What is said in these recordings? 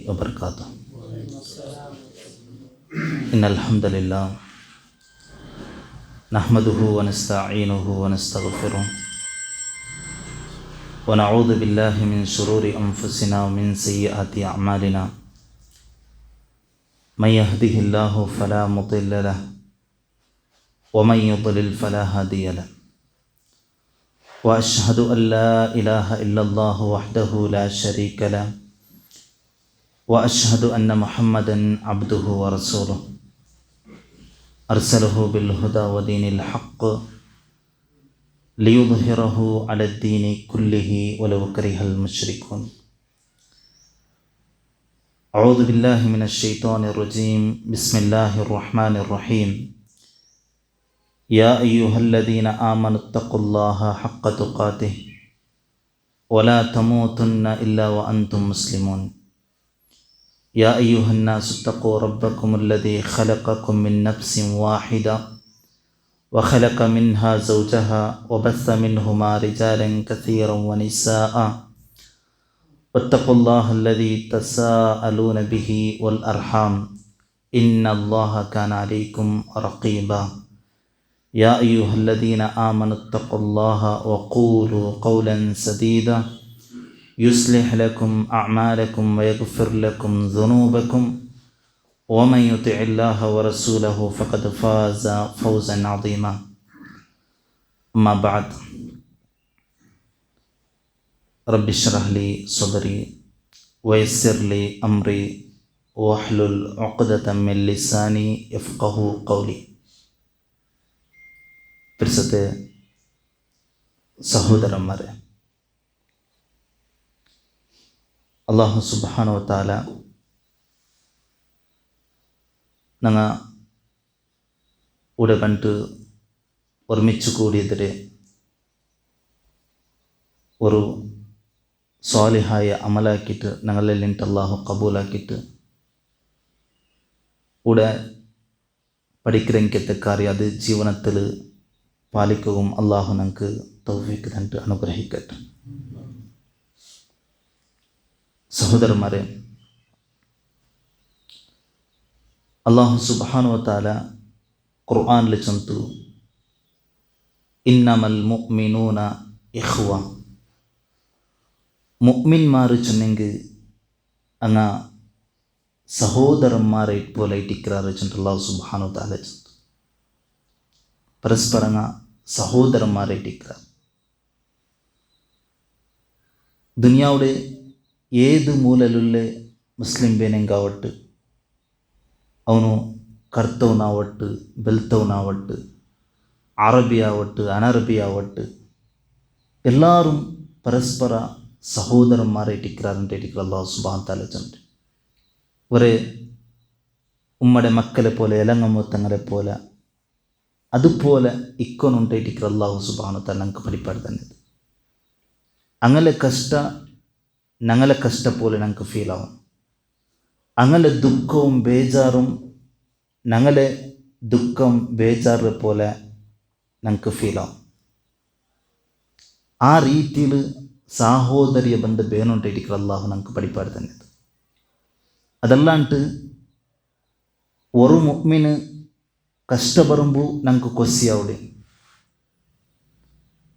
वबरकातुह। इन्नल हम्दुलिल्लाह नहमदुहु व नस्तईनुहु व नस्तगफिरुह व नऊज़ु बिल्लाहि मिन शुरूरि अनफुसिना व मिन सय्यिआति अअमालिना मन यहदिहिल्लाहु फला मुदिल्ल लहु व मन युद्लिल फला हादिय लहु व अशहदु अन ला इलाहा इल्लल्लाहु वहदहु ला शरीक लहु व अशहदु अन्न मुहम्मदन अब्दुहु व रसूलुहु अरसलहु बिल हुदा व दीनिल हक़्क़ लियुज़हिरहु अलद्दीनि कुल्लिहि वलौ करिहल मुश्रिकून। अऊज़ु बिल्लाहि मिनश शैतानिर रजीम। बिस्मिल्लाहिर रहमानिर रहीम। या अय्युहल्लज़ीना आमनुत्तक़ुल्लाहा हक़्क़ तुक़ातिह वला तमूतुन्ना इल्ला व अंतुम मुस्लिमून। या अय्युहन्नासुत्तक़ू रब्बकुमुल्लज़ी ख़लक़कुम मिन नफ्सिन वाहिदा व ख़लक़ मिन्हा ज़ौजहा व बस्स मिन्हुमा रिजालन कसीरन व निसाअ वत्तक़ुल्लाहल्लज़ी तसाअलून बिही वल अर्हाम इन्नल्लाहा काना अलैकुम रक़ीबा। या अय्युहल्लज़ीना आमनुत्तक़ुल्लाहा व क़ूलू क़ौलन सदीदा युस्लिह लकुम अअमालकुम व यग़फ़िर लकुम ज़ुनूबकुम व मन युतिइल्लाह व रसूलहु फ़क़द फ़ाज़ फ़ौज़न अज़ीमा। अम्मा बअद। रब्बि इश्रह ली सदरी व यस्सिर ली अम्री वहलुल उक़दतम मिन लिसानी यफ़क़हू क़ौली। പരിശുദ്ധ സഹോദരന്മാരെ, അല്ലാഹു സുബ്ഹാനഹു വ തആല ഞങ്ങൾ ഇവിടെ കണ്ട് ഒരുമിച്ച് കൂടിയതിൽ ഒരു സ്വാലിഹായ അമലാക്കിയിട്ട് ഞങ്ങളെല്ലിട്ട് അള്ളാഹു കബൂലാക്കിയിട്ട് ഇവിടെ പഠിக்கிறെങ്കിലത്തെ കാര്യം അത് ജീവനത്തിൽ പാലിക്കുകയും അള്ളാഹു ഞങ്ങൾക്ക് തൗഫീഖ് തന്നിട്ട് അനുഗ്രഹിക്കട്ടെ. സഹോദരന്മാരെ, അള്ളാഹു സുബ്ഹാനഹു വ തആല ഖുർആനിൽ ചൊല്ലുന്നു, ഇന്നമൽ മുഅ്മിനൂന ഇഖ്വ. മുഅ്മിൻമാർ ചെന്നെങ്കിൽ അങ്ങ് സഹോദരന്മാരെ പോലെ ഇട്ടിക്கிறார் ചെന്നിട്ട് അള്ളാഹു സുബ്ഹാനഹു വ തആല ചൊല്ലുന്നു. പരസ്പരം സഹോദരന്മാരെ ഇട്ടിക്கிறார். ദുനിയാവുടെ ഏത് മൂലയിലുള്ള മുസ്ലിം ಬೇನೆಂಗಾವಟ್ಟು, ಅವನು ಕರ್ತವನಾವಟ್ಟು ಬೆಲ್ತವನಾವಟ್ಟು, ಅರಬಿ ಆವಟ್ಟು ಅನರಬಿ ಆವಟ್ಟು, എല്ലാവരും പരസ്പര സഹോദരന്മാരെ ഇട്ടിക്கிறாருன்ட்டு അല്ലാഹു സുബ്ഹാനഹു വ തആല ചൊല്ലുന്നു. ഒരേ ഉമ്മയുടെ മക്കളെ പോലെ ഇളങ്ങമുത്തങ്ങളെ പോലെ അതുപോലെ ഇക്കൊന്നുണ്ടായിട്ട് അല്ലാഹു സുബ്ഹാനഹു വ തആല ഞങ്ങൾക്ക് പഠിപ്പാട് തന്നെ. അങ്ങനെ ഞങ്ങളെ കഷ്ട പോലെ ഞങ്ങൾക്ക് ഫീൽ ആവും. അങ്ങനെ ദുഃഖവും ബേജാറും ഞങ്ങളെ ദുഃഖം ബേജാറ് പോലെ ഞങ്ങൾക്ക് ഫീൽ ആവും. ആ രീതിയിൽ സഹോദര്യ ബന്ധം വേണുണ്ടായിട്ട് അല്ലാഹു ഞങ്ങൾക്ക് പഠിപ്പാട് തന്നെ. അതല്ലാണ്ട് ഒരു മുഅ്മിന് കഷ്ട വരുമ്പോൾ ഞങ്ങൾക്ക് കൊസിയാവുടെ,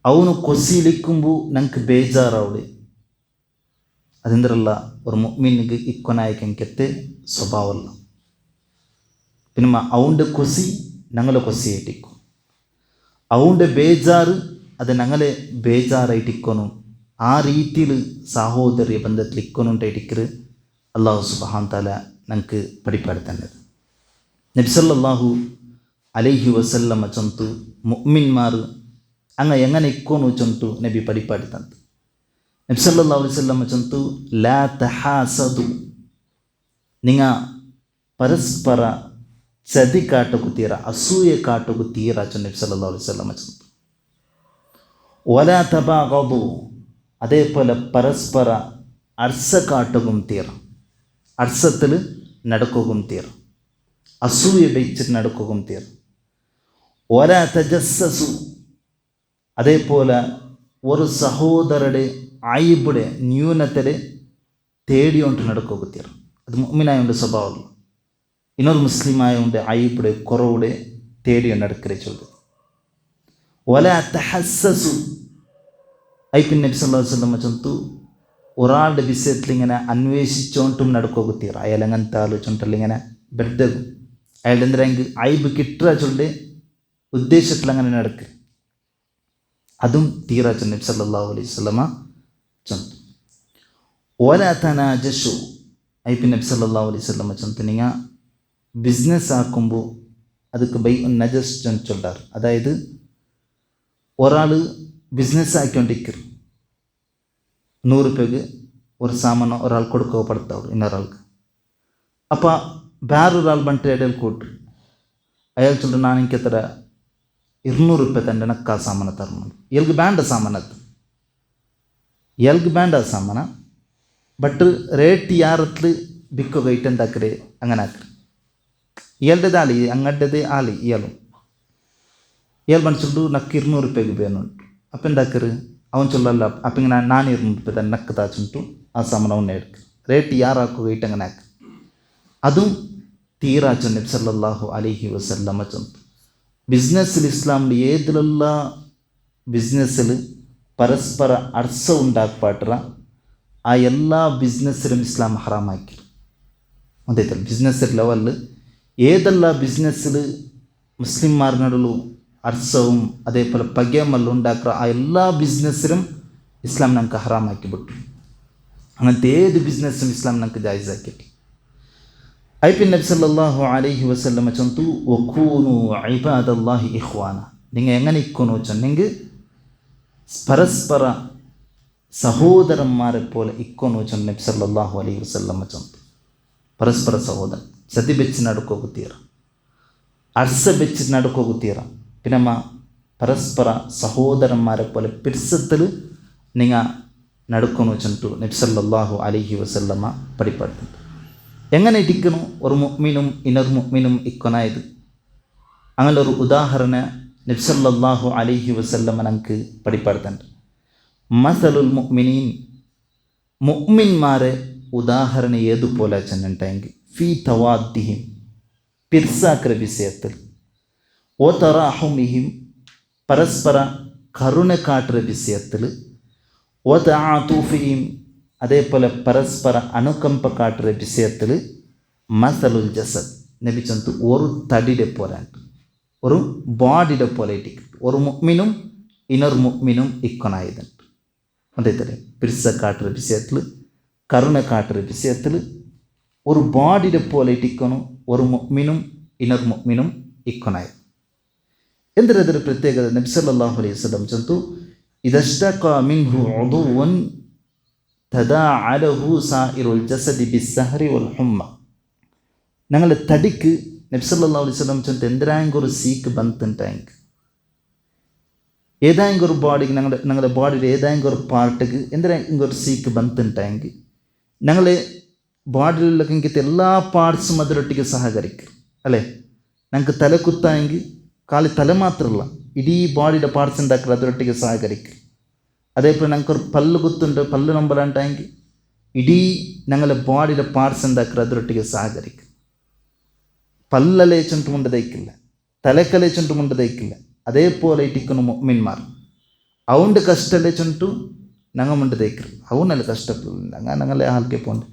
ಅವನು ಕೊಸಿಲಿಕ್ಕುಂಬು ನಂಗೆ ಬೇಜಾರಾವಡೆ. അതെന്തരല്ല ഒരു മുഅ്മിനിಗೆ ഇക്കൊനായിക്കെത്തെ സ്വഭാവമല്ല. പിന്നെ അവൻ്റെ കൊസി ഞങ്ങളെ കൊസിയായിട്ടിക്കും, അവൻ്റെ ബേജാറ് അത് ഞങ്ങളെ ബേജാറായിട്ടിക്കணும். ആ രീതിയിൽ സഹോദര്യ ബന്ധത്തിൽ ഇക്കൊന്നുണ്ടായിട്ടിക്കറ് അല്ലാഹു സുബ്ഹാനഹു വ തആല ഞങ്ങൾക്ക് പഠിപ്പാട് തന്നെ. നബി സല്ലല്ലാഹു അലൈഹി വസല്ലമ ചൊല്ലുന്നു, മുഅ്മിൻമാർ അങ്ങ് എങ്ങനെ ഇക്കോന്നു ചൊല്ലുന്നു നബി പഠിപ്പാട് തന്നെ. നബി സല്ലല്ലാഹു അലൈഹി വസല്ലമ ചൊല്ലുന്നു, ലാ തഹാസദു, നിങ്ങൾ പരസ്പര ചതി കാട്ടുകുത്തീര, അസൂയ കാട്ടുകുത്തീര ചൊല്ലുന്നു നബി സല്ലല്ലാഹു അലൈഹി വസല്ലമ ചൊല്ലുന്നു. വലാ തബാഗദു, അതേപോലെ പരസ്പര അർസ കാട്ടുകും തീർ, അർസത്തിൽ നടക്കുകയും തീർ, അസൂയ വെച്ചിട്ട് നടക്കുകയും തീർ. വലാ തജസ്സസു, അതേപോലെ ഒരു സഹോദരയുടെ അയിബുടെ ന്യൂനതയുടെ തേടിയോണ്ട് നടക്കുകത്തിയർ. അത് മുഅ്മിനായോണ്ട് സ്വഭാവമല്ല. ಇನ್ನೊಂದು ಮುಸ್ಲಿಮಾಯುಂಡೆ ಐಪುಡೆ ಕೊರವುಡೆ ತೇಡಿಯ ನಡಕರೆ ಚೊಲ್ದು ಒಲ തഹസ്സസു ഐപ്പിൻ നബി സല്ലല്ലാഹു അലൈഹി വസല്ലം ചൊന്തു ഒരാളുടെ വിഷയത്തിൽ ഇങ്ങനെ അന്വേഷിച്ചോണ്ടും നടക്കുകത്തിയർ. അയാളെങ്ങനത്തെ ആലോചിച്ചോണ്ടല്ല ഇങ്ങനെ ബെർദകും അയാളുടെ എന്തെങ്കിലും ഐബ് കിട്ടുക ചൊല്ലെ ഉദ്ദേശത്തിൽ അങ്ങനെ നടക്കുക. അതും തീരാ ചൊല്ലി നബി സല്ലല്ലാഹു അലൈഹി വസല്ലം ചൊന്തു. ഒല തനാജസു ഐപ്പിൻ നബി സല്ലല്ലാഹു അലൈഹി വസല്ലം ചൊന്തു നിങ്ങൾ ബിസിനസ് ആക്കുമ്പോൾ அதுக்கு ബൈ നജസ് ചൊല്ലാറ്. അതായത് ഒരാൾ ബിസിനസ് ആക്കിക്കൊണ്ടിരിക്കും, 100 രൂപയ്ക്ക് ഒരു സാമാനം ഒരാൾ കൊടുക്കപ്പെടുത്താവും ഇന്നൊരാൾക്ക്. അപ്പോൾ വേറൊരാൾ പറഞ്ഞിട്ട് ഇടയിൽ കൂട്ടും, അയാൾ ചൊല്ലും ഞാൻ എനിക്ക് എത്ര 200 രൂപ തന്നെ എനിക്ക് ആ സാമാനം തരണം. ഇയാൾക്ക് വേണ്ട സാമാനത്ത് ഇയാൾക്ക് വേണ്ട സാമാന ബട്ട് റേറ്റ് യാറത്തിൽ ബിക്കുക ഇട്ടെന്താക്കര് അങ്ങനെ ആക്കര്. ഇയാളുടേത് ആളി അങ്ങടേത് ആളി ഇയാളും ഇയാൾ പറഞ്ഞിട്ടുണ്ട് നക്ക് 200 രൂപയ്ക്ക് വേണുണ്ട്. അപ്പം എന്താക്കര് അവൻ ചൊല്ലല്ല. അപ്പം ഇങ്ങനെ ഞാൻ 200 രൂപ തന്നെ നക്ക് താച്ചിട്ടു ആ സാമാനം അവനെ എടുക്കുക. റേറ്റ് യാറാക്കുക ഇട്ട് അങ്ങനെ ആക്കുക. അതും തീരാ ചൊല്ലി നബി സല്ലല്ലാഹു അലൈഹി വസല്ലം ചൊല്ലുന്നു. ബിസിനസ്സിൽ ഇസ്ലാമിൽ ഏതിലുള്ള ബിസിനസ്സിൽ പരസ്പര അർസം ഉണ്ടാക്കപ്പെട്ട ആ എല്ലാ ബിസിനസ്സിലും ഇസ്ലാം ഹറാമാക്കി. അതേതല്ല ബിസിനസ് ലെവലിൽ ഏതെല്ലാം ബിസിനസ്സിൽ മുസ്ലിംമാരിനോടുള്ള അർസവും അതേപോലെ പകയമെല്ലാം ഉണ്ടാക്കുക ആ എല്ലാ ബിസിനസ്സിലും ഇസ്ലാം നമുക്ക് ഹറാമാക്കി വിട്ടു. അങ്ങനത്തെ ഏത് ബിസിനസ്സും ഇസ്ലാം നമുക്ക് ജായിസാക്കിയിട്ട്. ഐപ്പിൻ നബി സല്ലല്ലാഹു അലൈഹി വസല്ലം ചൊന്തു വകൂനു ഇബാദല്ലാഹി ഇഖ്വാന. നിങ്ങൾ എങ്ങനെ ഇക്കുന്നു വെച്ചെങ്കിൽ പരസ്പര സഹോദരന്മാരെ പോലെ ഇക്കുന്നു വെച്ചാൽ നബി സല്ലല്ലാഹു അലൈഹി വസല്ലം ചൊന്തു. പരസ്പര സഹോദരൻ ಸದಿ ಬೆಚ್ಚಿ ನಡ್ಕೋಗುತ್ತೀರ, ಅರ್ಸ ಬೆಚ್ಚಿ ನಡ್ಕೋಗುತ್ತೀರ. പിന്നമ്മ പരസ്പര സഹോദരന്മാരെ പോലെ പിരിസത്തിൽ നിങ്ങൾ നടക്കുന്നു വെച്ചിട്ടു നബി സല്ലല്ലാഹു അലൈഹി വസല്ലമ പഠിപ്പെടുത്തുന്നുണ്ട്. എങ്ങനെ ഇരിക്കുന്നു ഒരു മുഅ്മിനും ഇന്നൊരു മുഅ്മിനും ഇക്കൊനായത്. അങ്ങനെ ഒരു ഉദാഹരണ നബി സല്ലല്ലാഹു അലൈഹി വസല്ലമ നമുക്ക് പഠിപ്പെടുത്തുന്നുണ്ട്. മസലുൽ മുഅ്മിനീൻ, മുഅ്മിന്മാരെ ഉദാഹരണ ഏതുപോലെ ചെന്നിട്ടെങ്കിൽ ഫീ തവാദ്ദിഹിം പിർസാക്കര വിഷയത്തിൽ, ഓ തറാഹുമിഹിം പരസ്പര കരുണ കാട്ടുന്ന വിഷയത്തിൽ, ഓ തആതുഫിഹിം അതേപോലെ പരസ്പര അനുകമ്പ കാട്ടുന്ന വിഷയത്തിൽ, മസലുൽ ജസദ് നബി ചന്തു ഒരു തടിയുടെ പോലെയാണ്, ഒരു ബോഡിയുടെ പോലെ ഇട്ടിക്കും. ഒരു മുഅ്മിനും ഇന്നൊരു മുഅ്മിനും ഇക്കൊനായതുണ്ട്. അതേതല്ലേ പിർസ കാട്ടുന്ന വിഷയത്തിൽ, കരുണ കാട്ടുന്ന വിഷയത്തിൽ ഒരു ബോഡിയുടെ പോലെ ഇട്ടിക്കണം. ഒരു മുഅ്മിനും ഇന്നൊരു മുഅ്മിനും ഇക്കൊനായി. എന്തിനതൊരു പ്രത്യേകത? നബി സല്ലല്ലാഹു അലൈഹി വസല്ലം ചൊല്ലുന്നു, ഇദഷ്തഖ മിൻഹു ഉദുവൻ തദാഅലഹു സായിറുൽ ജസദി ബിസ്സഹരി വൽ ഹുമ്മ. ഞങ്ങളുടെ തടിക്ക് നബി സല്ലല്ലാഹു അലൈഹി വസല്ലം ചൊല്ലുന്നു എന്തിനായെങ്കിൽ ഒരു സീക്ക് ബന്തുണ്ടായെങ്കിൽ, ഏതായെങ്കിൽ ഒരു ബോഡിക്ക് ഞങ്ങളുടെ ബോഡിയുടെ ഏതായെങ്കിൽ ഒരു പാർട്ടിക്ക് എന്തിനായെങ്കിൽ ഒരു സീക്ക് ബന്തുണ്ടായെങ്കിൽ ഞങ്ങൾ ബോഡിയിലൊക്കെ ഇങ്ങനത്തെ എല്ലാ പാർട്സും അതിലൊട്ടിಗೆ സഹകരിക്കും അല്ലേ. ഞങ്ങൾക്ക് തല കുത്തായെങ്കിൽ കാലി തല മാത്രമല്ല ഇടീ ബോഡിയുടെ പാർട്സ് ഉണ്ടാക്കുക അതിലൊട്ടിಗೆ സഹകരിക്കും. അതേപോലെ ഞങ്ങൾക്കൊരു പല്ല് കുത്തുണ്ട്, പല്ല് നമ്പലാണ്ടായെങ്കിൽ ഇടീ ഞങ്ങളുടെ ബോഡിയുടെ പാർട്സ് ഉണ്ടാക്കുക അതിലൊട്ടിಗೆ സഹകരിക്കും. പല്ലലേച്ചുണ്ട് മുണ്ടതയ്ക്കില്ല, തലക്കലേച്ചുണ്ട് മുണ്ടതയ്ക്കില്ല. അതേപോലെ ഇട്ടിക്കുന്നു മുഅ്മിന്മാർ. അവൻ്റെ കഷ്ടലേച്ചുണ്ടു ഞങ്ങൾ മുണ്ടതയ്ക്കರು, ಅವನಲ್ಲ ಕಷ್ಟಪಡಲಿಲ್ಲ ഞങ്ങളെ ആൾക്കെ പോണ്ട്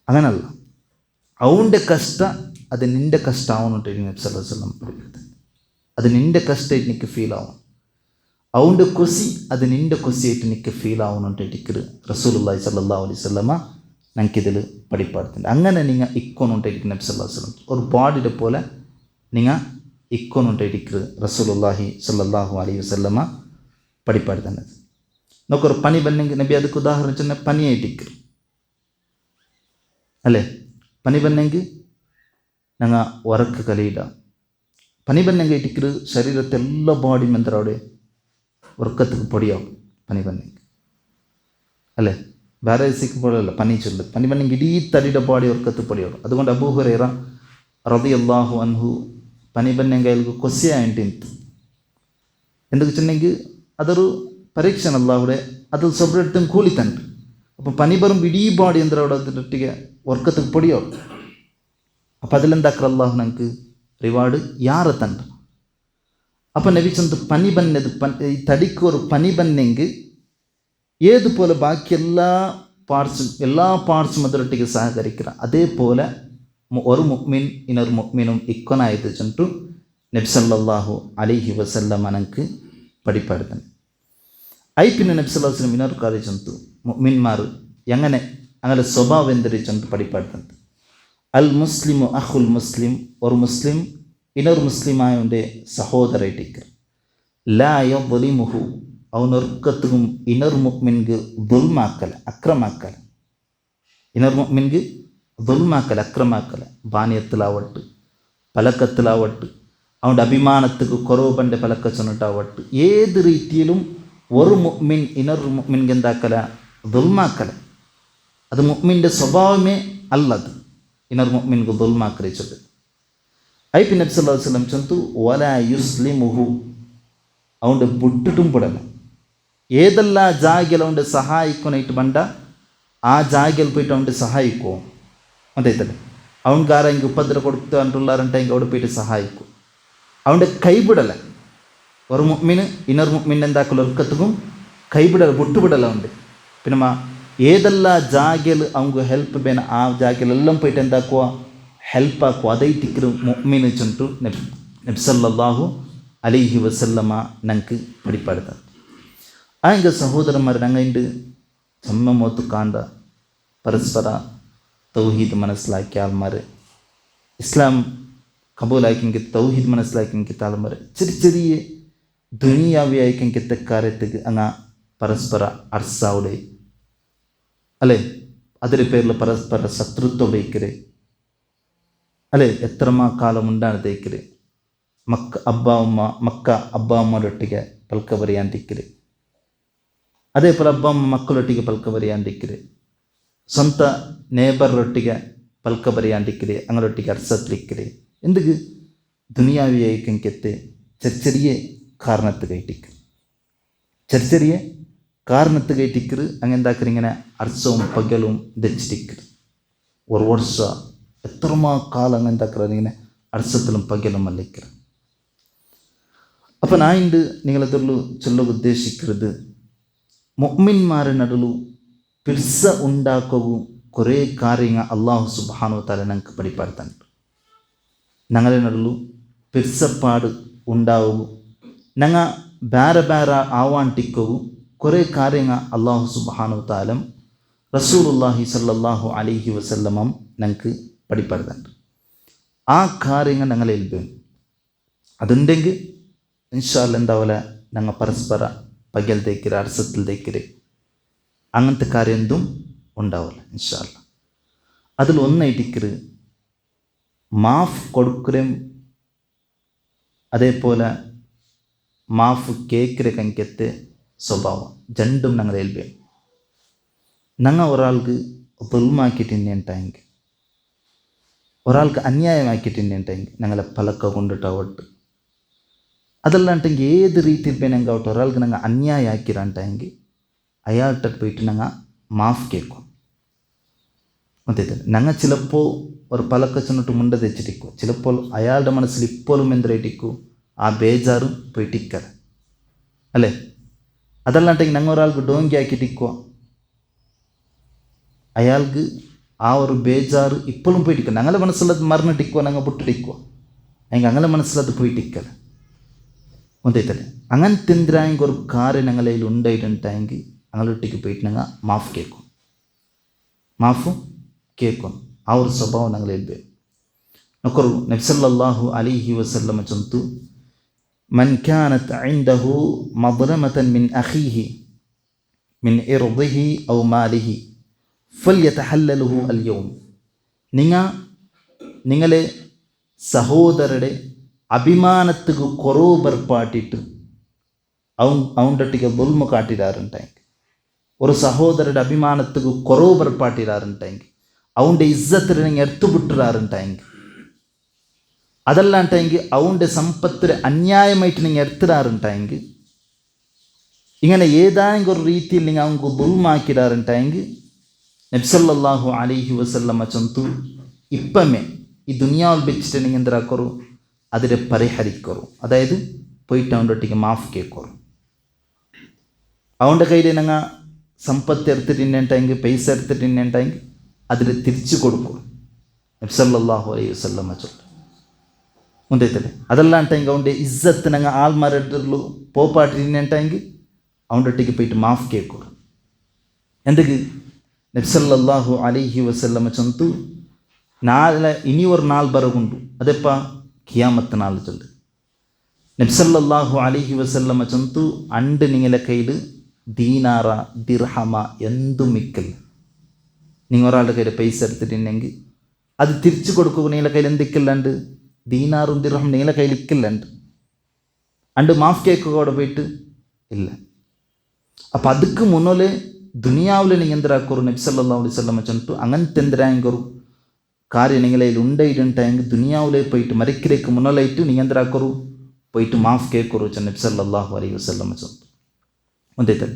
അങ്ങനല്ല. അവൻ്റെ കഷ്ട അത് നിൻ്റെ കഷ്ട ആവണുണ്ട്. നബി സല്ലല്ലാഹു അലൈഹി വസല്ലം പഠിപ്പിക്കുന്നത് അത് നിൻ്റെ കഷ്ടമായിട്ട് എനിക്ക് ഫീൽ ആവണം. അവൻ്റെ കൊസി അത് നിൻ്റെ കൊസിയായിട്ട് എനിക്ക് ഫീൽ ആവണുണ്ട് ഇരിക്കല് റസൂലുള്ളാഹി സ്വല്ലല്ലാഹു അലൈഹി വസല്ലമ ഞങ്ങൾക്കിതിൽ പഠിപ്പാടുത്തുണ്ട്. അങ്ങനെ നിങ്ങൾ ഇക്കൊന്നുണ്ടായിരിക്കും നബി സല്ലല്ലാഹു അലൈഹി വസല്ലം ഒരു ബോഡിയുടെ പോലെ നിങ്ങൾ ഇക്കൊന്നുണ്ടായിരിക്കല് റസൂലുള്ളാഹി സ്വല്ലല്ലാഹു അലൈഹി വസല്ലമ പഠിപ്പാടുത്തുന്നത്. നോക്കൊരു പനി ബന്നെങ്കിൽ നബി ಅದಕ್ಕೆ ഉദാഹരണം ചെന്ന പനിയായിട്ടിരിക്കും അല്ലേ. പനി ബന്നെങ്കിൽ ഞങ്ങൾ ഉറക്ക് കലയിടാം. പനി ബന്നെങ്കിൽ ഇട്ടിക്കല് ശരീരത്തെ എല്ലാ ബോഡിയും എന്തരവിടെ ഉറക്കத்துக்கு പൊടിയാവും പനി ബന്നെങ്കിൽ അല്ലേ. വേറെ സിക്കുമ്പോഴല്ല പനി ചൊല്ല്. പനി ബന്നെങ്കിൽ ഇടീ തടിയുടെ ബോഡി ഉറക്കത്ത് പൊടിയാവും. അതുകൊണ്ട് അബൂ ഹുറൈറ റളിയല്ലാഹു അൻഹു പനി ബന്നെങ്കിൽ അയാൾക്ക് കൊസിയായിട്ടിತ್ತು. എന്തൊക്കെ വെച്ചിട്ടുണ്ടെങ്കിൽ അതൊരു പരീക്ഷ അല്ലാഹുടെ അതിൽ സബ്രെടുത്തും കൂലിത്തണ്ട്. അപ്പോൾ പനി ബറും ഇടീ ಬಾಡಿ ಅಂದ್ರೆ ಒಟ್ಟಿಗೆ ವರ್ಕತ್ತಿಗೆ പൊടിയോ. അപ്പം അതിലെന്താക്കറ അള്ളാഹു നമുക്ക് റിവാർഡ് യാറെ തണ്ട. അപ്പം നബി ചന്ത് പനി ബന്നത് ഈ തടിക്ക് ഒരു പനി ബന്നെങ്കിൽ ഏതുപോലെ ബാക്കി എല്ലാ പാർട്സും ಅದರೊಟ್ಟಿಗೆ സഹകരിക്കുക. അതേപോലെ ഒരു മുഅ്മിൻ ഇനൊരു മുഅ്മിനും ഇക്കൊനായത് ചൊല്ലിട്ടു നബി സല്ലല്ലാഹു അലൈഹി വസല്ലം നമുക്ക് പഠിപ്പാടുന്നത്. പിന്നെ നബി സല്ലല്ലാഹു അലൈഹി വസല്ലം ഇനൊരു കാര്യം ചൊല്ലിട്ടു മുഅ്മിന്മാർ എങ്ങനെ അങ്ങനെ സ്വഭാവം എന്തൊരു ചൊല്ലിട്ട് പഠിപ്പാടുന്നത്. അൽ മുസ്ലിമു അഖുൽ മുസ്ലിം, ഒരു മുസ്ലിം ഇനൊരു മുസ്ലിമായവൻ്റെ സഹോദരമായിട്ടിരിക്കുക. ലാ യദ്ലിമുഹു, അവനൊർക്കത്തും ഇനർ മുഅ്മിൻക്ക് ദുൽമാക്കല അക്രമാക്കല. ഇനർ മുഅ്മിൻക്ക് ദുൽമാക്കല അക്രമാക്കല. ബാനിയത്തിലാവട്ട് പലക്കത്തിലാവട്ട് അവൻ്റെ അഭിമാനത്തിക്ക് കുറവുപൻ്റെ പലക്ക ചൊന്നിട്ടാവട്ട് ഏത് രീതിയിലും ഒരു മുഅ്മിൻ ഇനർ മുഅ്മിൻക്ക് എന്താക്കല ദുൽമാക്കല. അത് മുഅ്മിൻ്റെ സ്വഭാവമേ അല്ലത്. ഇനർ മുഅ്മിൻക്ക് ദുൽമാക്കലെ ചൊല്ലു. പിന്നെ നബി സല്ലല്ലാഹു അലൈഹി വസല്ലം ചൊല്ലുന്നു വലാ യുസ്ലിമുഹു, അവൻ്റെ ബുട്ടിട്ടും പെടല. ഏതെല്ലാം ജാഗയിൽ അവൻ്റെ സഹായിക്കാനായിട്ട് വേണ്ട ആ ജാഗയിൽ പോയിട്ട് അവൻ്റെ സഹായിക്കുമോ അതേതല്ലേ. അവൻകാരെങ്കിൽ ഉപദ്ര കൊടുത്ത് കണ്ടുള്ളാറുണ്ടെങ്കിൽ അവിടെ പോയിട്ട് സഹായിക്കും. അവൻ്റെ കൈവിടല. ഒരു മുഅ്മിന് ഇനർ മുഅ്മിൻ എന്താക്കല ഒർക്കത്തും കൈവിടല വിട്ടുവിടല ഉണ്ട്. പിന്നെ ഏതെല്ലാം ജാഗയിൽ അവർക്ക് ഹെൽപ്പ് വേണം ആ ജാഗയിലെല്ലാം പോയിട്ട് എന്താക്കുക ഹെൽപ്പാക്കുക. അതേറ്റിക്കലും മുഅ്മിന് ചൊല്ലിട്ടു നബി സല്ലല്ലാഹു അലൈഹി വസല്ലമ ഞങ്ങൾക്ക് പഠിപ്പാടുന്നത്. എങ്കിൽ സഹോദരന്മാർ ഞങ്ങളുടെ ചമ്മമോത്ത് കാണ്ട പരസ്പര തൗഹീദ് മനസ്സിലാക്കിയ ആൾമാർ, ഇസ്ലാം കബൂലാക്കിയെങ്കിൽ തൗഹീദ് മനസ്സിലാക്കിയെങ്കിൽ ആൾമാർ ചെറിയ ദുനിയാവിയായിക്കെങ്കിത്തെ കാര്യത്തേക്ക് അങ്ങ് പരസ്പര അർസാവിടെ അല്ലേ, അതിൻ്റെ പേരിൽ പരസ്പര ശത്രുത്വം ഉപയോഗിക്കരുത് അല്ലേ. എത്രമാ കാലം ഉണ്ടാണ് തേക്കരുത്. മക്ക അബ്ബ അമ്മരൊട്ടിಗೆ ಪಲ್ಕ ಬರೆಯಾಂದಿಕ್ಕರೆ. അതേപോലെ ಅಬ್ಬ ಅಮ್ಮ ಮಕ್ಕಳೊಟ್ಟಿಗೆ ಪಲ್ಕ ಬರೆಯಾಂದಿಕ್ಕರೆ. ಸ್ವಂತ ನೇಬರ್ರೊಟ್ಟಿಗೆ ಪಲ್ಕ ಬರೆಯಾಂದಿಕ್ಕರೆ. അങ്ങനൊട്ടിಗೆ അർസത്തിലിക്കരെ. എന്തുക്ക് ദുനിയാവിയായിക്കെങ്കത്തെ ചെറിയ കാരണത്ത് കയറ്റിക്കർ. ചെറിയ കാരണത്ത് കയറ്റിക്കർ. അങ്ങെന്താക്കർ ഇങ്ങനെ അർസവും പകലും ദച്ചിട്ടിക്കർ. ഒരു വർഷ എത്രമാ കാലം അങ്ങെന്താക്കർ ഇങ്ങനെ അർസത്തിലും പകലും മല്ലിക്കർ. അപ്പം ഞാൻ ഇന്ന് നിങ്ങളതിൽ ചൊല്ല ഉദ്ദേശിക്കുന്നത് മുഅ്മിന്മാരുടെ നടുവിൽ പിർസ ഉണ്ടാക്കവും കുറേ കാര്യങ്ങൾ അല്ലാഹു സുബ്ഹാനഹു വ തആല ഞങ്ങൾക്ക് പഠിപ്പാടുന്നുണ്ട്. ഞങ്ങളുടെ നടുവിൽ പിർസപ്പാട് ഉണ്ടാവും, ഞങ്ങൾ ಬೇರೆ ആവാണ്ടിക്കവും കുറേ കാര്യങ്ങൾ അല്ലാഹു സുബ്ഹാനഹു വ തആല റസൂലുള്ളാഹി സ്വല്ലല്ലാഹു അലൈഹി വസല്ലം ഞങ്ങൾക്ക് പഠിപ്പാടുന്നുണ്ട്. ആ കാര്യങ്ങൾ ഞങ്ങളെ ഏൽപ്പിക്കും. അതുണ്ടെങ്കിൽ ഇൻഷാ അല്ലാഹ് എന്താവില്ല ഞങ്ങൾ പരസ്പര പകൽ തേക്കര് അർസത്തിൽ തേക്കര് അങ്ങനത്തെ കാര്യം എന്തും ഉണ്ടാവില്ല ഇൻഷാ അല്ലാഹ്. അതിൽ ഒന്നായിട്ടിക്കര് മാഫ് കൊടുക്കലും അതേപോലെ മാഫ് കേക്കരെ കങ്കത്തെ സ്വഭാവം രണ്ടും ഞങ്ങൾ ഏൽപ്പിക്കും. ഞങ്ങൾ ഒരാൾക്ക് ദുൽമാക്കിയിട്ടുണ്ടെങ്കിൽ ഒരാൾക്ക് അന്യായമാക്കിയിട്ടുണ്ടെങ്കിൽ ഞങ്ങളെ പലക്ക കൊണ്ടിട്ടാവട്ട് അതല്ലാണ്ടെങ്കിൽ ഏത് രീതിയിൽ പോയി ഞങ്ങൾ ആവട്ടെ ഒരാൾക്ക് ഞങ്ങൾ അന്യായം ആക്കിരാണ്ടെങ്കിൽ അയാളുടെ പോയിട്ട് ഞങ്ങൾ മാഫ് കേൾക്കും. അതേതല്ല ഞങ്ങൾ ചിലപ്പോൾ ഒരു പലക്ക ചെന്നിട്ട് മുണ്ട തെച്ചിട്ടിക്കും. ചിലപ്പോൾ അയാളുടെ മനസ്സിൽ ഇപ്പോഴും എന്തിരിക്കും ആ ബേജാറും പോയിട്ടിക്കല അല്ലേ. അതല്ലാണ്ടെങ്കിൽ ഞങ്ങൾ ഒരാൾക്ക് ഡോങ്കി ആക്കിയിട്ടിക്കുക അയാൾക്ക് ആ ഒരു ബേജാറ് ഇപ്പോഴും പോയിട്ടിക്കുക. ഞങ്ങളുടെ മനസ്സിലത് മറന്നിട്ടിക്കുക ഞങ്ങൾ പൊട്ടിട്ടിക്കുക എങ്കിൽ ഞങ്ങളുടെ മനസ്സിലത് പോയിട്ടിക്കല ഒന്നേതല്ലേ. അങ്ങനത്തെ എന്തിനായെങ്കിൽ ഒരു കാര്യം ഞങ്ങളുടെ കയ്യിൽ ഉണ്ടായിട്ടുണ്ടെങ്കിൽ ഞങ്ങളൊട്ടിക്ക് പോയിട്ട് ഞങ്ങൾ മാഫ് കേൾക്കും. മാഫും കേൾക്കും. ആ ഒരു സ്വഭാവം ഞങ്ങൾ ഏൽപ്പിക്കും. നൊക്കറു നബി സല്ലല്ലാഹു അലൈഹി വസല്ലം ചൊല്ലുന്നു മൻ കാനത് ഇൻദഹു മദ്ലമതൻ മിൻ അഖീഹി മിൻ ഇർദിഹി ഔ മാലിഹി ഫൽയതഹല്ലലുഹു അൽ യൗം. നിങ്ങളെ സഹോദരരുടെ അഭിമാനത്തിക്ക് കുറവ് ബർപ്പാട്ടിട്ട് അവൻ്റെ ദുൽമ കാട്ടിടാറുണ്ടെങ്കിൽ ഒരു സഹോദരയുടെ അഭിമാനത്തിക്ക് കുറവ് ബർപ്പാട്ടിടാറുണ്ടെങ്കിൽ അവൻ്റെ ഇസ്സത്തിന് നിങ്ങൾ എടുത്തുവിട്ടിടാറുണ്ടെങ്കിൽ അതല്ലാണ്ടെങ്കിൽ അവൻ്റെ സമ്പത്തിന് അന്യായമായിട്ട് നിങ്ങൾ എടുത്തിടാറുണ്ടെങ്കിൽ ഇങ്ങനെ ഏതായെങ്കിലും ഒരു രീതിയിൽ നിങ്ങൾ അവർക്ക് ദുൽമാക്കിടാറുണ്ടെങ്കിൽ നബി സല്ലല്ലാഹു അലൈഹി വസല്ലമ ചൊಂತು ഇപ്പമേ ഈ ദുനിയാവിൽ വെച്ചിട്ട് നിങ്ങൾ എന്താക്കോರು അതിനെ പരിഹരിക്കോರು. അതായത് പോയിട്ട് അവൻ്റെ ഒട്ടിക്ക് മാഫ് കേൾക്കോರು. അവൻ്റെ കയ്യിൽ നിങ്ങൾ സമ്പത്ത് എടുത്തിട്ടുണ്ടെങ്കിൽ പൈസ എടുത്തിട്ടുണ്ടെങ്കിൽ അതിൽ തിരിച്ചു കൊടുക്കും. നബി സല്ലല്ലാഹു അലൈഹി വസല്ലമ ചൊല്ലും ಮುಂದೈತಲ್ಲ. ಅದೆಲ್ಲಾಂಟೆಂಗೆ ಅವൻ്റെ ಇಜ್ಜತ್ ನಂಗೆ ಆಲ್ ಮಾರಿಡ್ರು പോപ്പാട്ടിട്ടുണ്ടെങ്കിൽ അവൻ്റെ ഒട്ടിക്ക് പോയിട്ട് മാഫ് കേൾക്കോರು. എന്തൊക്കെ നബി സല്ലല്ലാഹു അലൈഹി വസല്ലമ ചൊಂತು നാളെ ഇനി ഒരു നാൾ ബറവുണ്ട്. അതെപ്പ ഖിയാമത്ത് നാൾ ചൊല്ല്. നബി സല്ലല്ലാഹു അലൈഹി വസല്ലമ ചൊಂತು അണ്ട് നിങ്ങളുടെ കയ്യിൽ ദീനാറ ദിർഹമ എന്തും മിക്കല്ല. നിങ്ങൾ ഒരാളുടെ കയ്യിൽ പൈസ എടുത്തിട്ടുണ്ടെങ്കിൽ അത് തിരിച്ചു കൊടുക്കുക. നിങ്ങളുടെ കയ്യിൽ എന്തൊക്കെയല്ലാണ്ട് ദീനാറും ദിർഹം നിങ്ങളുടെ കയ്യിൽ ഇക്കില്ലണ്ട്. അണ്ട് മാഫ് കേൾക്കുക അവിടെ പോയിട്ട് ഇല്ല. അപ്പം ಅದಕ್ಕೆ മുന്നോലെ ദുനിയാവിൽ നിങ്ങൾ എന്തരാക്കോರು നബി സല്ലല്ലാഹു അലൈഹി വസല്ലമ ചൊಂತು അങ്ങനത്തെ എന്തരായെങ്കോರು കാര്യം നിങ്ങളിൽ ഉണ്ടായിട്ടുണ്ടെങ്കിൽ ദുനിയാവിലെ പോയിട്ട് മരിക്കലേക്ക് മുന്നോലായിട്ട് നിങ്ങൾ എന്തരാക്കോರು പോയിട്ട് മാഫ് കേൾക്കോರು നബി സല്ലല്ലാഹു അലൈഹി വസല്ലമ ചൊಂತು ഒന്നേത്തല്ല.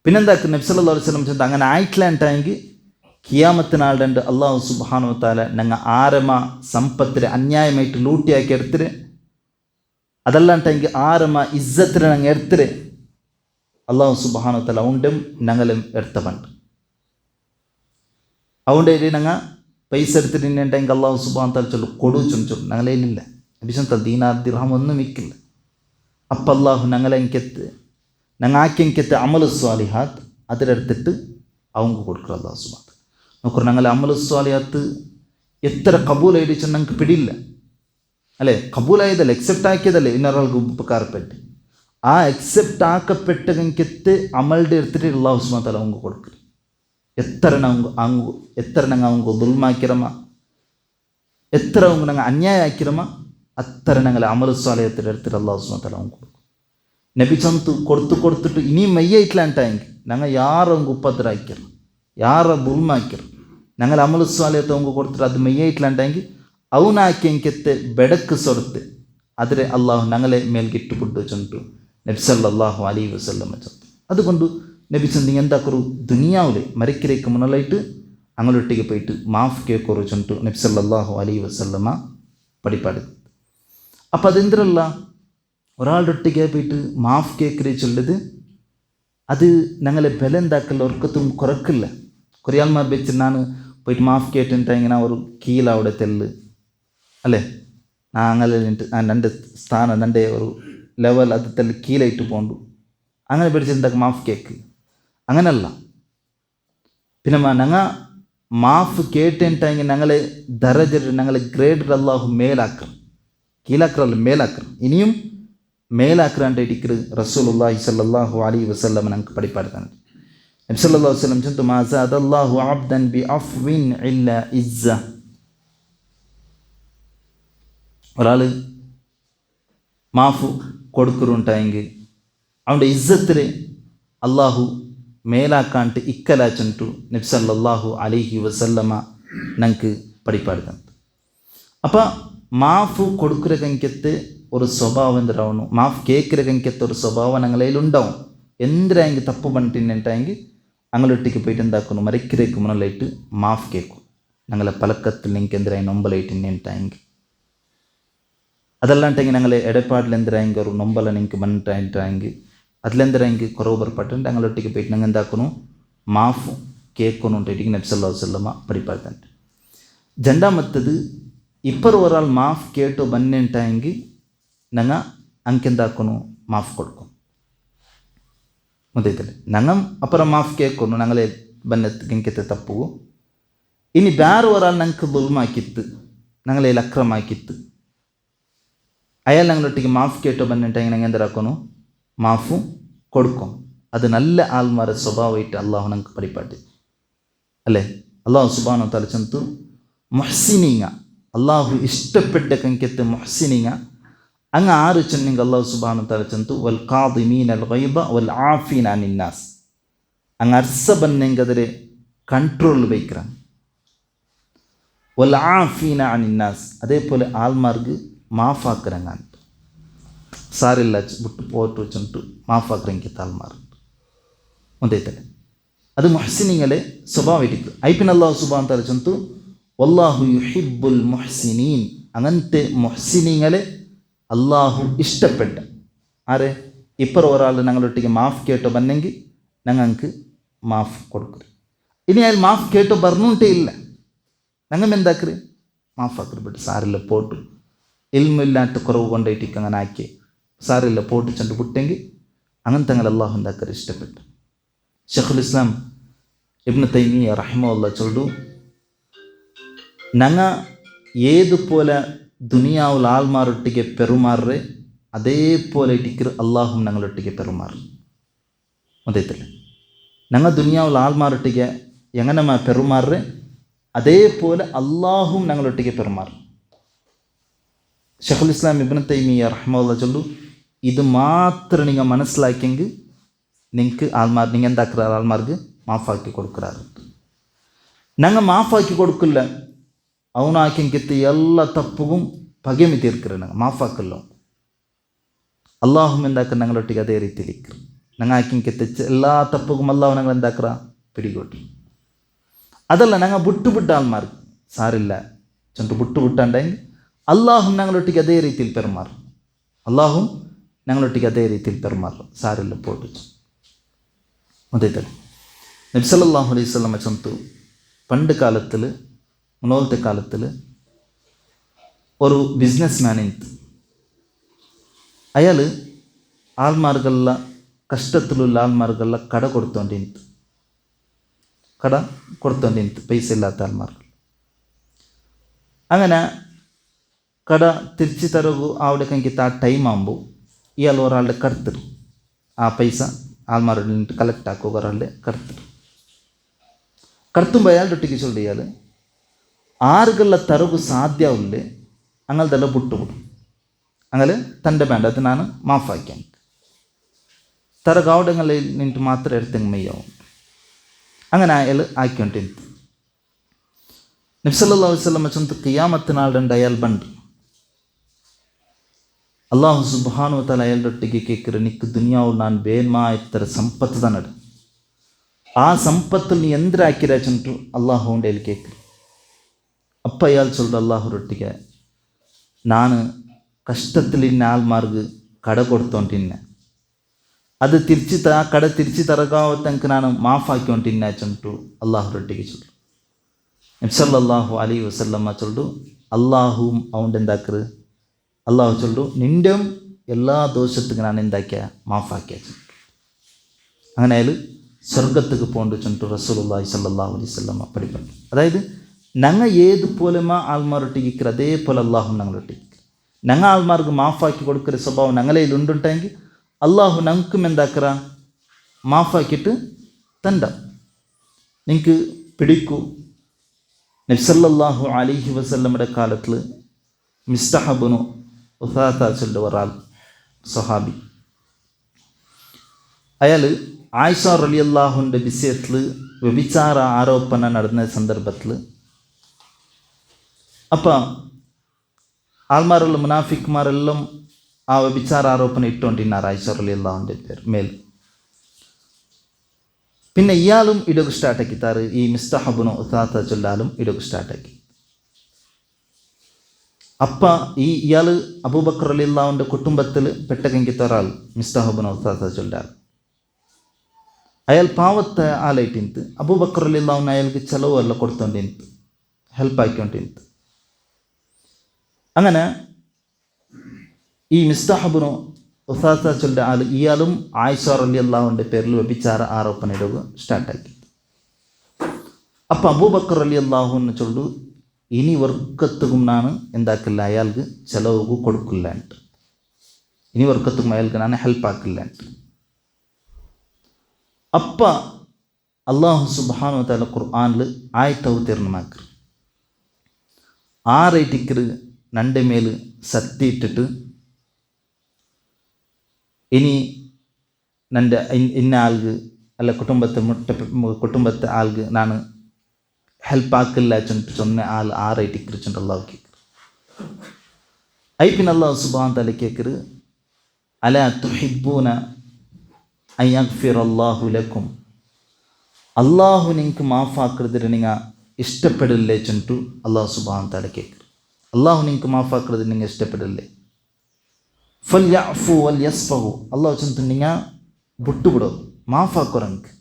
പിന്നെന്താക്കും നബി സല്ലല്ലാഹു അലൈഹി വസല്ലമ ചൊಂತು അങ്ങനെ ആയിട്ടില്ലാണ്ടെങ്കിൽ ഖിയാമത്ത് നാളുണ്ട് അള്ളാഹു സുബ്ഹാനഹു വ തആല ഞങ്ങൾ ആരമ സമ്പത്തിൽ അന്യായമായിട്ട് ലൂട്ടിയാക്കി എടുത്തിട്ട് അതല്ലാണ്ടെങ്കിൽ ആരമ ഇസ്സത്തിൽ ഞങ്ങൾ എടുത്തിട്ട് അള്ളാഹു സുബ്ഹാനഹു വ തആല അവണ്ടും ഞങ്ങളും എടുത്തപ്പണ്ട്. അവൻ്റെ ഞങ്ങൾ പൈസ എടുത്തിട്ടുണ്ടെങ്കിൽ അള്ളാഹു സുബ്ഹാനഹു വ തആല ചൊല്ലും കൊടു ചൊല്ലും ഞങ്ങളെ ഇല്ല അഭിഷേകത്തിൽ ദീനാർ ദിർഹം ഒന്നും മിക്കില്ല. അപ്പം അള്ളാഹു ഞങ്ങളെനിക്കെത്ത് ഞങ്ങൾ ആക്കിയെനിക്കെത്ത് അമൽ സ്വാലിഹാത്ത് അതിലെടുത്തിട്ട് அவங்க കൊടുക്കുക അള്ളാഹു സുബ്ഹാനഹു വ തആല. നോക്കൂ, ഞങ്ങൾ അമൽ സ്വാലിഹാത്ത് എത്ര കബൂലായിട്ട് ഞങ്ങൾക്ക് പിടിയില്ല അല്ലേ? കബൂലായതല്ലേ, അക്സെപ്റ്റ് ആക്കിയതല്ലേ ഇന്നൊരാൾക്ക് ഉപകാരപ്പെട്ട്. ആ അക്സെപ്റ്റ് ആക്കപ്പെട്ടെങ്കിത്ത് അമളുടെ എടുത്തിട്ട് അള്ളാഹു സുബ്ഹാനഹു വ തആല அவங்க കൊടുക്കുക. എത്ര ഞങ്ങൾ அவங்க ദുൽമാക്കിരമ, എത്ര அவங்க ഞങ്ങൾ അന്യായം ആക്കിരമ, അത്ര ഞങ്ങൾ അമൽ സ്വാലിഹത്തിൽ എടുത്തിട്ട് അള്ളാഹു സുബ്ഹാനഹു വ തആല அவங்க കൊടുക്കും. നബി ചൊಂತು കൊടുത്തിട്ട് ഇനിയും മെയ്യായിട്ടില്ലാണ്ടായെങ്കിൽ ഞങ്ങൾ ಯಾರು அவங்க ಉಪದ್ರ ಯಾರ ಬುಲ್ಮಾಕಿರು ഞങ്ങൾ അമൽ സ്വാലിഹത്ത് அவங்க കൊടുത്തിട്ട് അത് മെയ്യായിട്ടില്ലാണ്ടെങ്കിൽ അവനാക്കിയെങ്കിത്തെ ബെടക്ക് സൊടുത്ത് അതിരെ അള്ളാഹു ഞങ്ങളെ മേൽകിട്ട് പുട്ട് ചൊಂತು നബി സല്ലല്ലാഹു അലൈഹി വസല്ലമ ചൊಂತು. അതുകൊണ്ട് നബി ചൊಂತು എന്താക്കോರು ദുനിയാവിലെ മരിക്കലേക്ക് മുന്നലായിട്ട് അങ്ങോട്ടേക്ക് പോയിട്ട് മാഫ് കേൾക്കോರು ചൊಂತು നബി സല്ലല്ലാഹു അലൈഹി വസല്ലമ പഠിപ്പാട്. അപ്പം അതെന്തരല്ല ഒരാളുടെ ഒട്ടിക്ക് പോയിട്ട് മാഫ് കേൾക്കരേ ചൊല്ലത് അത് ഞങ്ങളെ ബലം എന്താക്കല്ല ഒർക്കത്തും കുറക്കില്ല. കുറേ ആൾമാർ വെച്ച് ನಾನು പോയിട്ട് മാഫ് കേട്ടിട്ടുണ്ടെങ്കിൽ ഒരു കീല അവിടെ തെല്ല് അല്ലേ, അങ്ങനെ എൻ്റെ സ്ഥാനം എൻ്റെ ഒരു ലെവൽ അത് തെല്ല് കീലായിട്ട് പോകണ്ടു അങ്ങനെ പിടിച്ചിട്ടുണ്ടെങ്കിൽ മാഫ് കേക്ക് അങ്ങനല്ല. പിന്നെ ഞങ്ങൾ മാഫ് കേട്ടിട്ടുണ്ടെങ്കിൽ ഞങ്ങളെ ദറജ ഞങ്ങളെ ഗ്രേഡ് അല്ലാഹു മേലാക്കണം, കീലാക്കറല്ല മേലാക്കണം. ഇനിയും മേലാക്കറാണ്ട് ഇരിക്കുന്നത് റസൂലുള്ളാഹി സ്വല്ലല്ലാഹു അലൈഹി വസല്ലം ഞങ്ങൾക്ക് പഠിപ്പാടുത്താണ്. നബി സല്ലല്ലാഹു അലൈഹി വസല്ലം ചൊಂತು മാ സഅദല്ലാഹു അബ്ദൻ ബി അഫ്വിൻ ഇല്ല ഇസ്സ. ഒരാൾ മാഫ് കൊടുക്കുറുണ്ടായെങ്കിൽ അവൻ്റെ ഇസ്സത്തിൽ അള്ളാഹു മേലാക്കാണ്ട് ഇക്കല ചൊಂತು നബി സല്ലല്ലാഹു അലൈഹി വസല്ലമ ഞങ്ങൾക്ക് പഠിപ്പാടുത്താണ്. അപ്പം മാഫ് കൊടുക്കുറകങ്കത്ത് ഒരു സ്വഭാവം എന്തിനാവണം, മാഫ് കേൾക്കുറകങ്കത്ത് ഒരു സ്വഭാവം ഞങ്ങളതിലുണ്ടാവും. എന്തിനായെങ്കിൽ തപ്പ് പണിട്ടുണ്ടെങ്കിൽ ഞങ്ങളൊട്ടിക്ക് പോയിട്ട് എന്താക്കണം മരിക്കരേക്ക് മുന്നിലായിട്ട് മാഫ് കേൾക്കും. ഞങ്ങളെ പലക്കത്തിൽ നിങ്ങൾക്ക് എന്തിനായി നൊമ്പലായിട്ടുണ്ടെങ്കിൽ അതല്ലാണ്ടെങ്കിൽ ഞങ്ങളെ ഇടപാടിൽ എന്തിനായെങ്കിൽ ഒരു നൊമ്പല നിങ്ങൾക്ക് മണ്ണിട്ടായിട്ടെങ്കിൽ അതിലെന്തിനായെങ്കിൽ കുറവ് പുറപ്പെട്ടിട്ട് ഞങ്ങളൊട്ടിക്ക് പോയിട്ട് ഞങ്ങൾ എന്താക്കണം മാഫ് കേൾക്കണുണ്ടായിരിക്കും നബി സല്ലല്ലാഹു അലൈഹി വസല്ലമ പഠിപ്പാടുന്നുണ്ട്. രണ്ടാമത്തത് ഇപ്പർ ഒരാൾ മാഫ് കേട്ടോ ബന്നിട്ടായെങ്കിൽ ഞങ്ങൾ ಅಂಕೆಂದಾಕನು ಮಾಫ್ ಕೊಡ್ಕೊಂಡು ಮುದೈತಲ್ಲ ನಂಗಮ್ ಅಪರ ಮಾಫ್ ಕೇಳ್ಕೊಂಡು ഞങ്ങളെ ബന്നത്തിക്കെത്തെ തപ്പു. ഇനി വേറെ ഒരാൾ ഞങ്ങൾക്ക് ദുൽമാക്കിത്ത് ഞങ്ങളെ അക്രമാക്കിത്ത് അയാൾ ഞങ്ങളൊട്ടിക്ക് മാഫ് കേട്ടോ ബന്നിട്ടെങ്കിൽ ഞങ്ങൾ എന്തരാക്കണു മാഫും കൊടുക്കും. അത് നല്ല ആൾമാരെ സ്വഭാവമായിട്ട് അള്ളാഹു ഞങ്ങൾക്ക് പഠിപ്പാട്ട് അല്ലേ. അള്ളാഹു സുബ്ഹാനഹു വ തആല ചൊಂತು മുഹ്സിനീങ്ങ അള്ളാഹു ഇഷ്ടപ്പെട്ട കങ്കത്തെ മുഹ്സിനീങ്ങ അങ്ങ് ആറ് ചെന്നെങ്കിൽ അള്ളാഹു സുബ്ഹാനഹു വ തആല ചൊಂತು വൽ ഖാദിമീനൽ ഗൈദ വൽ ആഫീന അനിൻ നാസ്. അങ്ങ് അർസ ബന്നെങ്കിൽ അതിരെ കൺട്രോൾ വയ്ക്കണം. വൽ ആഫീന അനിൻ നാസ് അതേപോലെ ആൾമാർക്ക് മാഫാക്കിറങ്ങാൻ സാരില്ല വിട്ട് പോയിട്ട് ചൊಂತು മാഫാക്കിറങ്ങിത്ത ആൾമാർ മുതൈത്തല്ലേ. ಅದು ಮುಹ್ಸಿನಿಂಗಲೇ ಸ್ವಭಾವ ಇಟ್ಟಿತ್ತು. ಐಪಿನ ಅಲ್ಲಾಹು ಸುಬ್ಹಾನಹು ತಆಲ ಚಂತು ವಲ್ಲಾಹು ಯುಹಿಬ್ಬುಲ್ ಮುಹ್ಸಿನೀನ್, അങ്ങനത്തെ മുഹ്സിനീങ്ങളെ അള്ളാഹു ഇഷ്ടപ്പെട്ട ആരെ ഇപ്പുറം ഒരാൾ ഞങ്ങളൊട്ടിക്ക് മാഫ് കേട്ടോ ബന്നെങ്കിൽ ഞങ്ങൾക്ക് മാഫ് കൊടുക്കരു. ഇനി അയാൾ മാഫ് കേട്ടോ പറഞ്ഞിട്ടേ ഇല്ല, ഞങ്ങൾ എന്താക്കരു മാഫാക്കരു ಬಿಟ್ಟು സാരില്ല പോട്ടു ഇൽമില്ലാട്ട് കുറവ് കൊണ്ടേറ്റിക്ക് അങ്ങനെ ആക്കി സാരില്ല പോട്ട് ചെണ്ട് ಬಿಟ್ಟെങ്കിൽ അങ്ങനത്തെ ഞങ്ങൾ അള്ളാഹു എന്താക്കരു ഇഷ്ടപ്പെട്ടു. ഷെയ്ഖുൽ ഇസ്ലാം ഇബ്നു തൈമിയ്യ റഹിമഹുല്ലാഹ് ചൊല്ലു, ഞങ്ങൾ ഏതുപോലെ ദുനിയാവിൽ ആൾമാരൊട്ടിಗೆ പെരുമാറേ അതേപോലെ ഇട്ടിക്കർ അള്ളാഹും ഞങ്ങളൊട്ടിಗೆ പെരുമാറും. അതേത്തില്ല, ഞങ്ങൾ ദുനിയാവിൽ ആൾമാരൊട്ടിಗೆ എങ്ങനെ പെരുമാറേ അതേപോലെ അള്ളാഹും ഞങ്ങളൊട്ടിಗೆ പെരുമാറും. ഷെയ്ഖുൽ ഇസ്ലാം ഇബ്നു തൈമിയ്യ റഹിമഹുല്ലാഹ് ചൊല്ലു, ഇത് മാത്രം നിങ്ങൾ മനസ്സിലാക്കിയെങ്കിൽ നിങ്ങൾക്ക് ആൾമാർ നിങ്ങൾ എന്താക്കുക ആൾമാർക്ക് മാഫാക്കി കൊടുക്കാറുണ്ട്. ഞങ്ങൾ മാഫാക്കി കൊടുക്കില്ല, ಅವನಾಕಿಂಕಿತ್ತು ಎಲ್ಲ ತಪ್ಪುಗೂ ಪಗೆಮಿ ತೀರ್ಕ್ರಿ, ನಂಗೆ ಮಾಫಾಕಲ್ಲ ಅಲ್ಲಾಹುಮ್ ಎಂದಾಕ್ರ ഞങ്ങളൊಟ್ಟಿಗೆ ಅದೇ ರೀತಿಯಲ್ಲಿ ಇಕ್ರಿ. ನಂಗೆ ಆಕಿಂಕಿತ್ತು ಎಲ್ಲ ತಪ್ಪುಗೂ ಅಲ್ಲಾಹು ഞങ്ങൾ എന്താಕ್ರ പിടികൊട്ടി. അതല്ല ഞങ്ങൾ ಬಿಟ್ಟು ആൾമാർക്ക് സാരില്ല ചെണ്ട് ಬಿಟ್ಟುണ്ടെങ്കിൽ അല്ലാഹും ഞങ്ങളൊಟ್ಟಿಗೆ അതേ രീതിയിൽ പെരുമാറും. അല്ലാഹും ഞങ്ങളൊಟ್ಟಿಗೆ അതേ രീതിയിൽ പെരുമാറും, സാരില്ല പോട്ടിച്ചു. അതേ തന്നെ നബി സല്ലല്ലാഹു അലൈഹി വസല്ലം ചൊന്തു, പണ്ട് കാലത്തിൽ മുന്നോളത്തെ കാലത്തിൽ ഒരു ബിസിനസ് മാൻ ഇತ್ತು. അയാൾ ആൾമാർക്കെಲ್ಲ കഷ്ടത്തിലുള്ള ആൾമാർക്കെಲ್ಲ കട കൊടുത്തോണ്ടിತ್ತು. പൈസ ഇല്ലാത്ത ആൾമാർക്ക്. അങ്ങനെ കട തിരിച്ചു തരൂ അവിടേക്കെങ്കിൽ ആ ടൈം ആകുമ്പോൾ ഇയാൾ ഒരാളുടെ കടത്തിടും. ആ പൈസ ആൾമാരുടെ നിന്നിട്ട് കളക്ട് ആക്കുക, ഒരാളുടെ കടത്തിടും. കടത്തുമ്പോൾ അയാളുടെ ഒട്ടിക്ക് ചൊല്ലി ഇയാൾ ആർക്കെಲ್ಲ തരകു സാധ്യവില്ലേ അങ്ങനത്തെಲ್ಲ ಬಿಟ್ಟುಬಿಡು, അങ്ങനെ തൻ്റെ വേണ്ട അത് ഞാൻ മാഫാക്കാൻ തരക അവിടങ്ങളിൽ നിന്നിട്ട് മാത്രം എടുത്തെങ്കിൽ മെയ്യാവും. അങ്ങനെ അയാൾ ആക്കിക്കൊണ്ടിരുന്നു. നബി സല്ലല്ലാഹു അലൈഹി വസല്ലം ചൊന്തു, ഖിയാമത്ത് നാളുണ്ട് അയാൾ ബണ്ട് അള്ളാഹു സുബ്ഹാനഹു വ തആല അയാളുടെ ഒട്ടിಗೆ കേൾക്കರು, ನಿಕ್ಕು ದುನಿಯಾವು ನಾನು ಬೇನ್ಮಾ ಇತ್ತರ ಸಂಪತ್ತು ತನ್ನಡು, ಆ ಸಂಪತ್ತು ನೀ ಎಂದ್ರೆ ಹಾಕಿರ ಚಂಟು ಅಲ್ಲಾಹು ಉಂಡೇಲಿ ಕೇಳ್ಕರು. அப்போ அயாள் சொல்கிற அல்லாஹுரொட்டிಗೆ, நான் கஷ்டத்தில் இன்ன ஆள்மார்க்கு கடை கொடுத்தோன்ட்டின்ன, ಅದು ಕಡೆ ತಿರ್ಚಿ ತರಗಾವ ತನಕ ನಾನು ಮಾಫ್ ಹಾಕಿ ಚಂಟು ಅಲ್ಲಾಹುರೊಟ್ಟಿಗೆ ಚೊಲ್ಲು. ನಬಿ ಸಲ್ಲಲ್ಲಾಹು ಅಲೈಹಿ ವಸಲ್ಲಮ ಚೊಲ್ಲು, ಅಲ್ಲಾಹು ಅವನು ಎಂದಾಕರು ಅಲ್ಲಾಹು ಚೊಲ್ಲು, ನಿಂಡೆ ಎಲ್ಲ ദോഷத்துக்கு நான் എന്താക്കിയ മാഫ് ആക്കിയ ചൊല്ലു. അങ്ങനെ അയാൾ സ്വർഗத்துக்கு പോണ്ട് ചൊല്ലു റസൂലുള്ളാഹി സ്വല്ലല്ലാഹു അലൈഹി വസല്ലം പഠിപ്പുണ്ട്. അതായത് ഞങ്ങൾ ഏതുപോലെമാ ആൾമാരൊട്ടിಗೆ ഇക്കറ് അതേപോലെ അള്ളാഹു ഞങ്ങളൊട്ടിಗೆ ഇക്കറ്. ഞങ്ങൾ ആൾമാർക്ക് മാഫാക്കി കൊടുക്കുന്ന സ്വഭാവം ഞങ്ങളതിൽ ഉണ്ടുണ്ടെങ്കിൽ അള്ളാഹു ഞങ്ങൾക്കും എന്താക്കറ മാഫാക്കിയിട്ട് തണ്ട നിങ്ങൾക്ക് പിടിക്കൂ. നബി സല്ലല്ലാഹു അലൈഹി വസല്ലമയുടെ കാലത്തിൽ മിസ്തഹബുനു ഉസാത്ത ചൊല്ലുന്ന ഒരാൾ സ്വഹാബി, അയാൾ ആയിഷ റളിയല്ലാഹുവിൻ്റെ വിഷയത്തിൽ വ്യഭിചാര ആരോപണ നടന്ന സന്ദർഭത്തിൽ അപ്പം ആൾമാരെല്ലാം മുനാഫിക്മാരെല്ലാം ആ വ്യഭിചാര ആരോപണം ഇട്ടുകൊണ്ടിരുന്നാർ ആയിഷ റളിയല്ലാഹുവിൻ്റെ മേൽ. പിന്നെ ഇയാളും ഇടക്ക് സ്റ്റാർട്ടാക്കിത്താറ്, ഈ മിസ്തഹബുനു ഉസാത്ത ചൊല്ലാലും ഇടക്ക് സ്റ്റാർട്ടാക്കി. അപ്പം ഇയാൾ അബൂബക്കർ റളിയല്ലാഹുവിൻ്റെ കുടുംബത്തിൽ പെട്ടകെങ്കിത്ത ഒരാൾ മിസ്തഹബുനു ഉസാത്ത ചൊല്ലാർ. അയാൾ പാവത്തെ ആളായിട്ടിന്ത്. അബൂബക്കർ റളിയല്ലാഹു അയാൾക്ക് ചിലവ് എല്ലാം കൊടുത്തോണ്ടിന്ത്, ഹെൽപ്പ് ആക്കിക്കൊണ്ടിന്ത്. അങ്ങനെ ഈ മിസ്തഹബുനു ഉസാത്ത ചൊല്ല ആൾ ഇയാളും ആയിഷ റളിയല്ലാഹുവിൻ്റെ പേരിൽ വ്യഭിചാര ആരോപണ ഇടുക സ്റ്റാർട്ടാക്കി. അപ്പം അബൂബക്കർ റളിയല്ലാഹുവിന് ചൊല്ലു, ഇനി വർക്കത്തുക്കും ನಾನು എന്താക്കില്ല അയാൾക്ക് ചിലവ് കൊടുക്കില്ല ಅಂತ, ഇനി വർക്കത്തുക്കും അയാൾക്ക് ನಾನು ഹെൽപ്പ് ആക്കില്ല ಅಂತ. ಅಪ್ಪ ಅಲ್ಲಾಹು ಸುಬ್ಹಾನಹು ವ ತಆಲ ഖുർആനിൽ ആയത്ത് അവതീർണമാക്കി. ആ റേറ്റിക്കർ നൻ്റെ മേൽ സത്തിയിട്ടിട്ട് ഇനി നൻ്റെ ഇന്ന ആൾക്ക് അല്ല കുടുംബത്തെ ആൾക്ക് ನಾನು ಹೆಲ್ಪ್ ಆಕಿಲ್ಲ ಚಂಟು ಸೊನ್ನೆ ಆಲ್ ಆ ರೈಟಿಕ್ರು ಚಂಟು ಅಲ್ಲಾಹು ಕೇಕ್ರು. ಐಪಿನ ಅಲ್ಲಾಹು ಸುಬ್ಹಾನಹು ವ ತಆಲ ಕೇಕ್ರು, ಅಲಾ ತುಹಿಬ್ಬೂನ ಅನ್ ಯಗ್ಫಿರ ಅಲ್ಲಾಹು ಲಕುಂ, അള്ളാഹു നിങ്ങൾക്ക് മാഫാക്കുന്നത് നിങ്ങൾ ഇഷ്ടപ്പെടില്ലേ ചൊന്നിട്ടു അള്ളാഹു സുബ്ഹാനഹു തആല കേൾക്കും. അള്ളാഹു നിങ്ങൾക്ക് മാഫാക്കുന്നത് നിങ്ങൾ ഇഷ്ടപ്പെടില്ലേ? ഫൽയഅഫു വൽയസ്ഫഹു അള്ളാഹു ചൊന്നിട്ടു നിങ്ങൾ ಬಿಟ್ಟುಬಿಡು, ಮಾಫಾಕೋರಂಗೆ.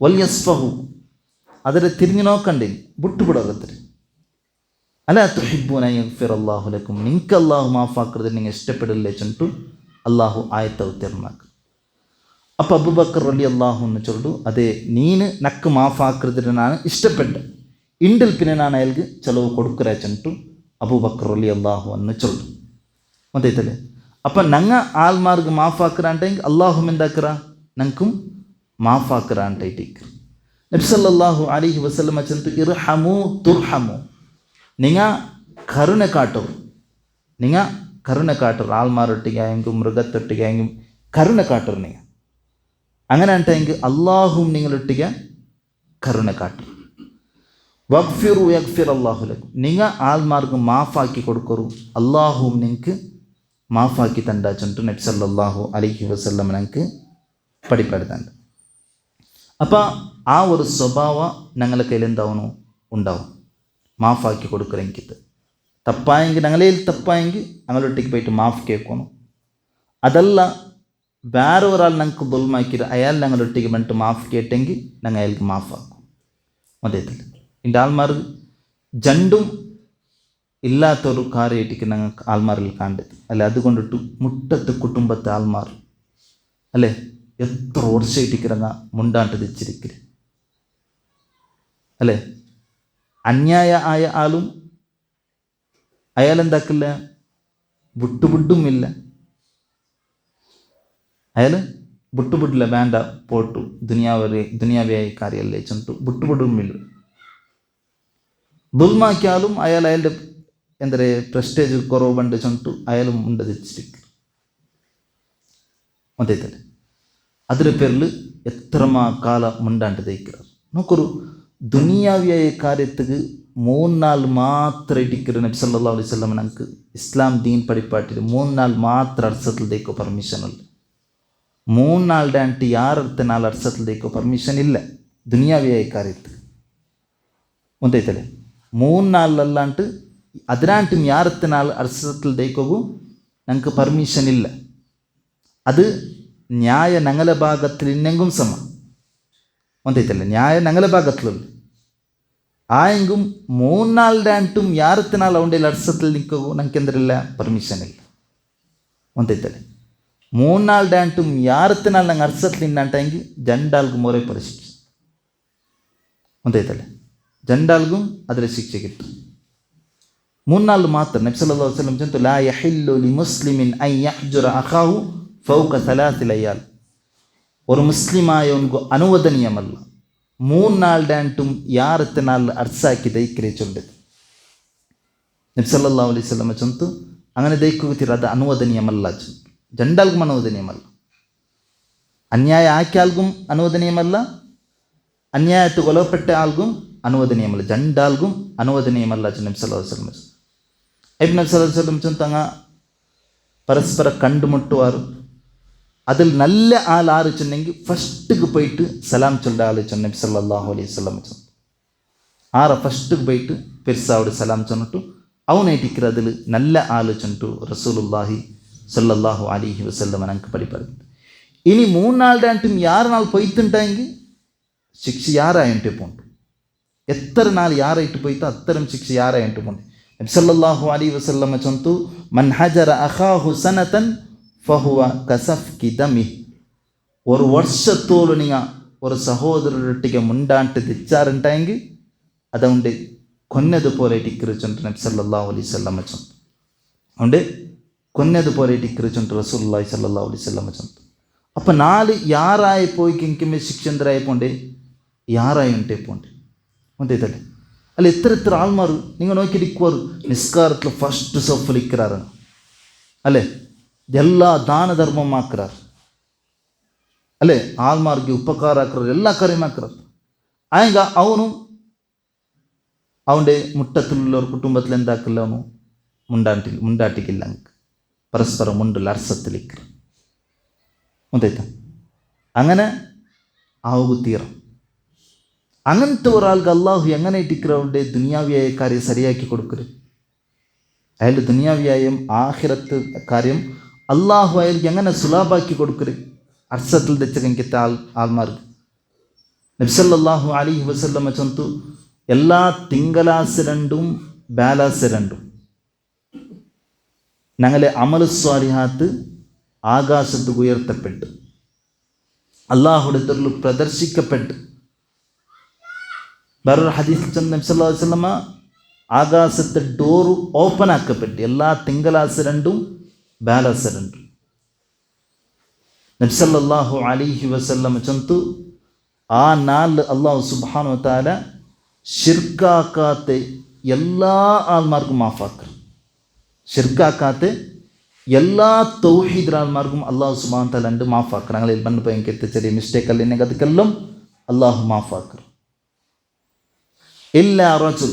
ವಲ್ಯಸ್ಫಹು ಅದರ ತಿರುಗಿ ನೋಕಂಡಿ ಬಿಟ್ಟುಬಿಡೋಗತ್ರಿ. ಅಲ್ಲ ತುಹಿಬ್ಬೂನ ಯಗ್ಫಿರಲ್ಲಾಹು ಲಕುಮ್ ನಿಂಗೆ ಅಲ್ಲಾಹು ಮಾಫಾಕ್ರದ್ರೆ ನಿಂಗೆ ಇಷ್ಟಪಡಲ್ಲೇ ಚಂಟು ಅಲ್ಲಾಹು ಆಯ್ತವು ತಿರ್ನಾಕ್. അപ്പോൾ അബൂബക്കർ റളിയല്ലാഹു അൻഹു ചൊല്ലു, അതെ നീന് നക്ക് മാഫാക്രതിന് ನಾನು ഇഷ്ടപ്പെട്ട ಇಂಡಲ್ പിന്നെ ನಾನು അയാൾക്ക് ചെലവ് കൊടുക്കറ ചಂಟು അബൂബക്കർ റളിയല്ലാഹു അൻഹു ചൊല്ലു. മതൈതല്ലേ? അപ്പം ഞങ്ങ ആൾമാർക്ക് മാഫാക്കറ ಅಂಟೆಂಗೆ അല്ലാഹു എന്താക്കറ ഞങ്ങൾക്കും മാഫാക്കറ ಅಂಟೈಟಿಕ್ರ. നബി സല്ലല്ലാഹു അലൈഹി വസല്ലം ചಂಟು ഇർഹമു തുർഹമു നിങ്ങൾ കരുണ കാട്ടു, നിങ്ങൾ കരുണ കാട്ടു. ആൾമാരൊട്ടിಗೆ ആയെങ്കിലും മൃഗത്തൊട്ടിಗೆ ആയെങ്കിലും കരുണ കാട്ടു. നിങ്ങൾ അങ്ങനെ ಅಂಟೆಂಗೆ അല്ലാഹും നിങ്ങളൊട്ടിಗೆ കരുണ കാട്ടു. വഗ്ഫിറു യഗ്ഫിർ അല്ലാഹു ലക്കും നിങ്ങൾ ആൾമാർക്ക് മാഫാക്കി കൊടുക്കറു, അല്ലാഹും നിങ്ങൾക്ക് മാഫാക്കി തണ്ട ചൊന്നിട്ട് നബി സല്ലല്ലാഹു അലൈഹി വസല്ലം ഞങ്ങൾക്ക് പഠിപ്പെടുന്നുണ്ട്. അപ്പോൾ ആ ഒരു സ്വഭാവം ഞങ്ങളുടെ കയ്യിൽ എന്താവണോ ഉണ്ടാവും, മാഫാക്കി കൊടുക്കറെങ്കിത്. തപ്പായെങ്കിൽ ഞങ്ങളെ തപ്പായെങ്കിൽ ഞങ്ങളൊട്ടിക്ക് പോയിട്ട് മാഫ് കേൾക്കണം. അതല്ല വേറെ ഒരാൾ ഞങ്ങൾക്ക് ദുൽമാക്കിയിട്ട് അയാൾ ഞങ്ങളൊട്ടിക്ക് വേണ്ടിട്ട് മാഫ് കേട്ടെങ്കിൽ ഞങ്ങൾ അയാൾക്ക് മാഫാക്കും. അതേത്തില്ല ഇൻ്റെ ആൾമാർ ജണ്ടും ഇല്ലാത്തൊരു കാര്യമായിട്ടേക്ക് ഞങ്ങൾക്ക് ആൾമാരിൽ കണ്ടത് അല്ലെ. അതുകൊണ്ടിട്ട് മുട്ടത്ത് കുടുംബത്തെ ആൾമാർ അല്ലേ എത്ര വർഷമായിട്ടിറങ്ങ മുണ്ടാണ്ട് തെച്ചിരിക്കല് അല്ലേ. അന്യായ ആയ ആളും അയാളെന്താക്കില്ല, വിട്ടുവിടുമില്ല. അയാൾ വിട്ടുവിടില്ല, വേണ്ട പോട്ടു ദുനിയാവിയായ കാര്യമല്ലേ ചൊന്നിട്ടു വിട്ടുവിടുമില്ല. ദുൽമാക്കിയാലും അയാൾ അയാളുടെ എന്താ പറയുക പ്രസ്റ്റേജ് കുറവുണ്ട് ചൊന്നിട്ടു അയാളും ഉണ്ട് തെച്ചിരിക്കും. അതേതല്ലേ അതിൻ്റെ പേരിൽ എത്രമാ കാല മുണ്ടാണ്ട് തയ്ക്കാറ്. നോക്കൊരു ദുനിയാവിയായ കാര്യത്തിക്ക് 3 നാൾ മാത്രം ഇടിക്കിற നബി സല്ലല്ലാഹു അലൈഹി വസല്ലം ഞങ്ങൾക്ക് ഇസ്ലാം ദീൻ പഠിപ്പാട്ടിൽ 3 നാൾ മാത്രം അർസത്തിൽ തേക്കോ പെർമിഷൻ ഇല്ല. 3 നാളുടെ ആയിട്ട് യാറത്തെ നാൾ അർസത്തിൽ തേക്കോ പെർമിഷൻ ഇല്ല ദുനിയാവിയായ കാര്യത്തിൽ. ഒന്നേത്തല്ലേ 3 നാളിലല്ലാണ്ട് അതിനായിട്ടും യാറത്തെ നാൾ അർസത്തിൽ തേക്കോവും ഞങ്ങൾക്ക് പെർമിഷൻ ഇല്ല. അത് ന്യായ ഞങ്ങളുടെ ഭാഗത്തിൽ ഇന്നെങ്കും സമ ഒന്നേത്തല്ലേ ന്യായ ഞങ്ങളുടെ ഭാഗത്തിലുള്ള ആയെങ്കും 3 നാളുടെ ആയിട്ടും യാറത്തെ നാൾ അവൻ്റെ അർസത്തിൽ നിൽക്കവും ഞങ്ങൾക്ക് എന്തരില്ല പെർമിഷൻ ഇല്ല. ഒന്നേത്തല്ലേ 3 നാളുടെ ആയിട്ടും യാറത്തെ നാൾ ഞങ്ങൾ അർസത്തിൽ ഇന്നാട്ടെങ്കിൽ രണ്ടാൾക്കും ഒരേ പരിശിക്ഷ. ഒന്നേത്തല്ലേ രണ്ടാൾക്കും അതിലെ ശിക്ഷ കിട്ടും. 3 നാൾ മാത്രം നബി സല്ലല്ലാഹു അലൈഹി വസല്ലം ചൊല്ലു, ലാ യഹില്ലു ലിമുസ്ലിമിൻ അൻ യഹ്ജുറ അഖാഹു ഫൗക 3 ലയാൽ. ഒരു മുസ്ലിമായവൻക്ക് അനുവദനീയമല്ല 3 നാളുടെ ആയിട്ടും യാറത്തെ നാൾ അർസാക്കി ദയിക്കരെ ചൊല്ലത്. നബി സല്ലല്ലാഹു അലൈഹി വസല്ലം ചൊല്ലുന്നു അങ്ങനെ ദയിക്കുക അത് അനുവദനീയമല്ല. രണ്ടാൾക്കും അനുവദനീയമല്ല. അന്യായ ആക്കിയ ആൾക്കും അനുവദനീയമല്ല, അന്യായത്ത് കൊലപ്പെട്ട ആൾക്കും അനുവദനീയമല്ല. രണ്ടാൾക്കും അനുവദനീയമല്ല നബി സല്ലല്ലാഹു അലൈഹി വസല്ലം. നബി സല്ലല്ലാഹു അലൈഹി വസല്ലം ചൊല്ലുന്നു പരസ്പര കണ്ടുമുട്ടുവാർ അതിൽ നല്ല ആൾ ആറ് ചെന്നെങ്കിൽ ഫസ്റ്റുക്ക് പോയിട്ട് സലാം ചൊല്ല ആൾ ചെന്ന് നബി സല്ലല്ലാഹു അലൈഹി വസല്ലം ചൊന്നു. ആറ ഫസ്റ്റുക്ക് പോയിട്ട് പെരുസാവോട് സലാം ചൊന്നിട്ടു അവനായിട്ടിരിക്കുക അതിൽ നല്ല ആൾ ചെന്നിട്ടു റസൂലുള്ളാഹി സല്ലല്ലാഹു അലൈഹി വസല്ലം ഞങ്ങൾക്ക് പഠിപ്പറഞ്ഞു. ഇനി 3 നാളുടെ ആയിട്ടും 6 നാൾ പോയിട്ടുണ്ടെങ്കിൽ ശിക്ഷ 6 പോണ്ട്. എത്ര നാൾ 6 ഇട്ട് പോയിട്ട് അത്തരം ശിക്ഷ 6 പോണ്ട്. നബി സല്ലല്ലാഹു അലൈഹി വസല്ലം ചൊന്നു, മൻ ഹജറ അഖാഹു സനതൻ ഫഹുവ കസഫ്കി ദമിഹി. ഒരു വർഷത്തോളം നിങ്ങൾ ഒരു സഹോദരരൊട്ടിಗೆ മുണ്ടാണ്ട് തെച്ചാറുണ്ടെങ്കിൽ അതുകൊണ്ട് കൊന്നതുപോലെ ടിക്കറിച്ചുണ്ട് നബി സല്ലല്ലാഹു അലൈഹി വസല്ലം ചൊന്നു. അതുകൊണ്ട് കൊന്നതുപോലെ ടിക്കറിച്ചുണ്ട് റസൂലുള്ളാഹി സല്ലല്ലാഹു അലൈഹി വസല്ലം ചൊന്നു. അപ്പം 4 6 പോയിക്കെങ്കിൽ ശിക്ഷ എന്തരായി പോണ്ടേ 6 പോണ്ടേ. ഒന്നേതല്ലേ അല്ല എത്ര ആൾമാർ നിങ്ങൾ നോക്കിയിരിക്കുവാർ നിസ്കാരത്തിൽ ഫസ്റ്റ് സഫിൽ ഇരിക്കാറാണ് അല്ലേ. എല്ലാ ദാനധർമ്മമാക്കാറ് അല്ലേ, ആൾമാർക്ക് ഉപಕಾರ ആക്കാറ്, എല്ലാ കാര്യമാക്കാറ്. ആയെങ്ക അവനും അവൻ്റെ മുട്ടത്തിലുള്ള ഒരു കുടുംബത്തിൽ എന്താക്കില്ല അവನು മുണ്ടാട്ടിക്കില്ല. പരസ്പരം മുണ്ടിൽ അർസത്തിലിക്കറ് ഒന്നേത്ത അങ്ങനെ ആവുക തീരം അങ്ങനത്തെ ഒരാൾക്ക് അള്ളാഹു എങ്ങനെ ഇട്ടിக்கிறവരുടെ ദുനിയാവിയായ കാര്യം ശരിയാക്കി കൊടുക്കരുത്. അയാൾ ദുനിയാവിയായും ആഖിറത്ത് കാര്യം അള്ളാഹു അയാൾക്ക് എങ്ങനെ സുലാഭാക്കി കൊടുക്കരുത്. അർസത്തിൽ തെച്ചകങ്കിത്ത ആൾമാർക്ക് നബി സല്ലല്ലാഹു അലൈഹി വസല്ലമ ചൊന്തു, എല്ലാ തിങ്കളാസ് രണ്ടും ബാലാസ് രണ്ടും ഞങ്ങളെ അമലു സ്വാലിഹാത്ത് ആകാശത്ത് ഉയർത്തപ്പെട്ട് അള്ളാഹുടെ തൊഴിൽ പ്രദർശിക്കപ്പെട്ട്. വേറൊരു ഹദീസിൽ ചെന്ന് നബി സല്ലല്ലാഹു അലൈഹി വസല്ലമ ആകാശത്തെ ഡോറ് ഓപ്പൺ ആക്കപ്പെട്ട് എല്ലാ തിങ്കളാസ് രണ്ടും ബാലാസ് രണ്ടും. നബി സല്ലല്ലാഹു അലൈഹി വസല്ലമ ചൊന്തു, ആ നാളിൽ അള്ളാഹു സുബ്ഹാനഹു വ തആല ഷിർക്കാക്കാത്ത എല്ലാ ആൾമാർക്കും മാഫാക്കും. ഷിർക്കാക്കാത്ത എല്ലാ തൗഹീദ് ആൾമാർക്കും അള്ളാഹു സുബ്ഹാനഹു വ തആല ഉണ്ട് മാഫാക്കും. ഞങ്ങളിൽ ബണ്ട് പോയി എനിക്ക് ചെറിയ മിസ്റ്റേക്ക് അല്ലേ ಅದಕ್ಕೆಲ್ಲം അള്ളാഹു മാഫാക്കും. ഇല്ലാ റജുൽ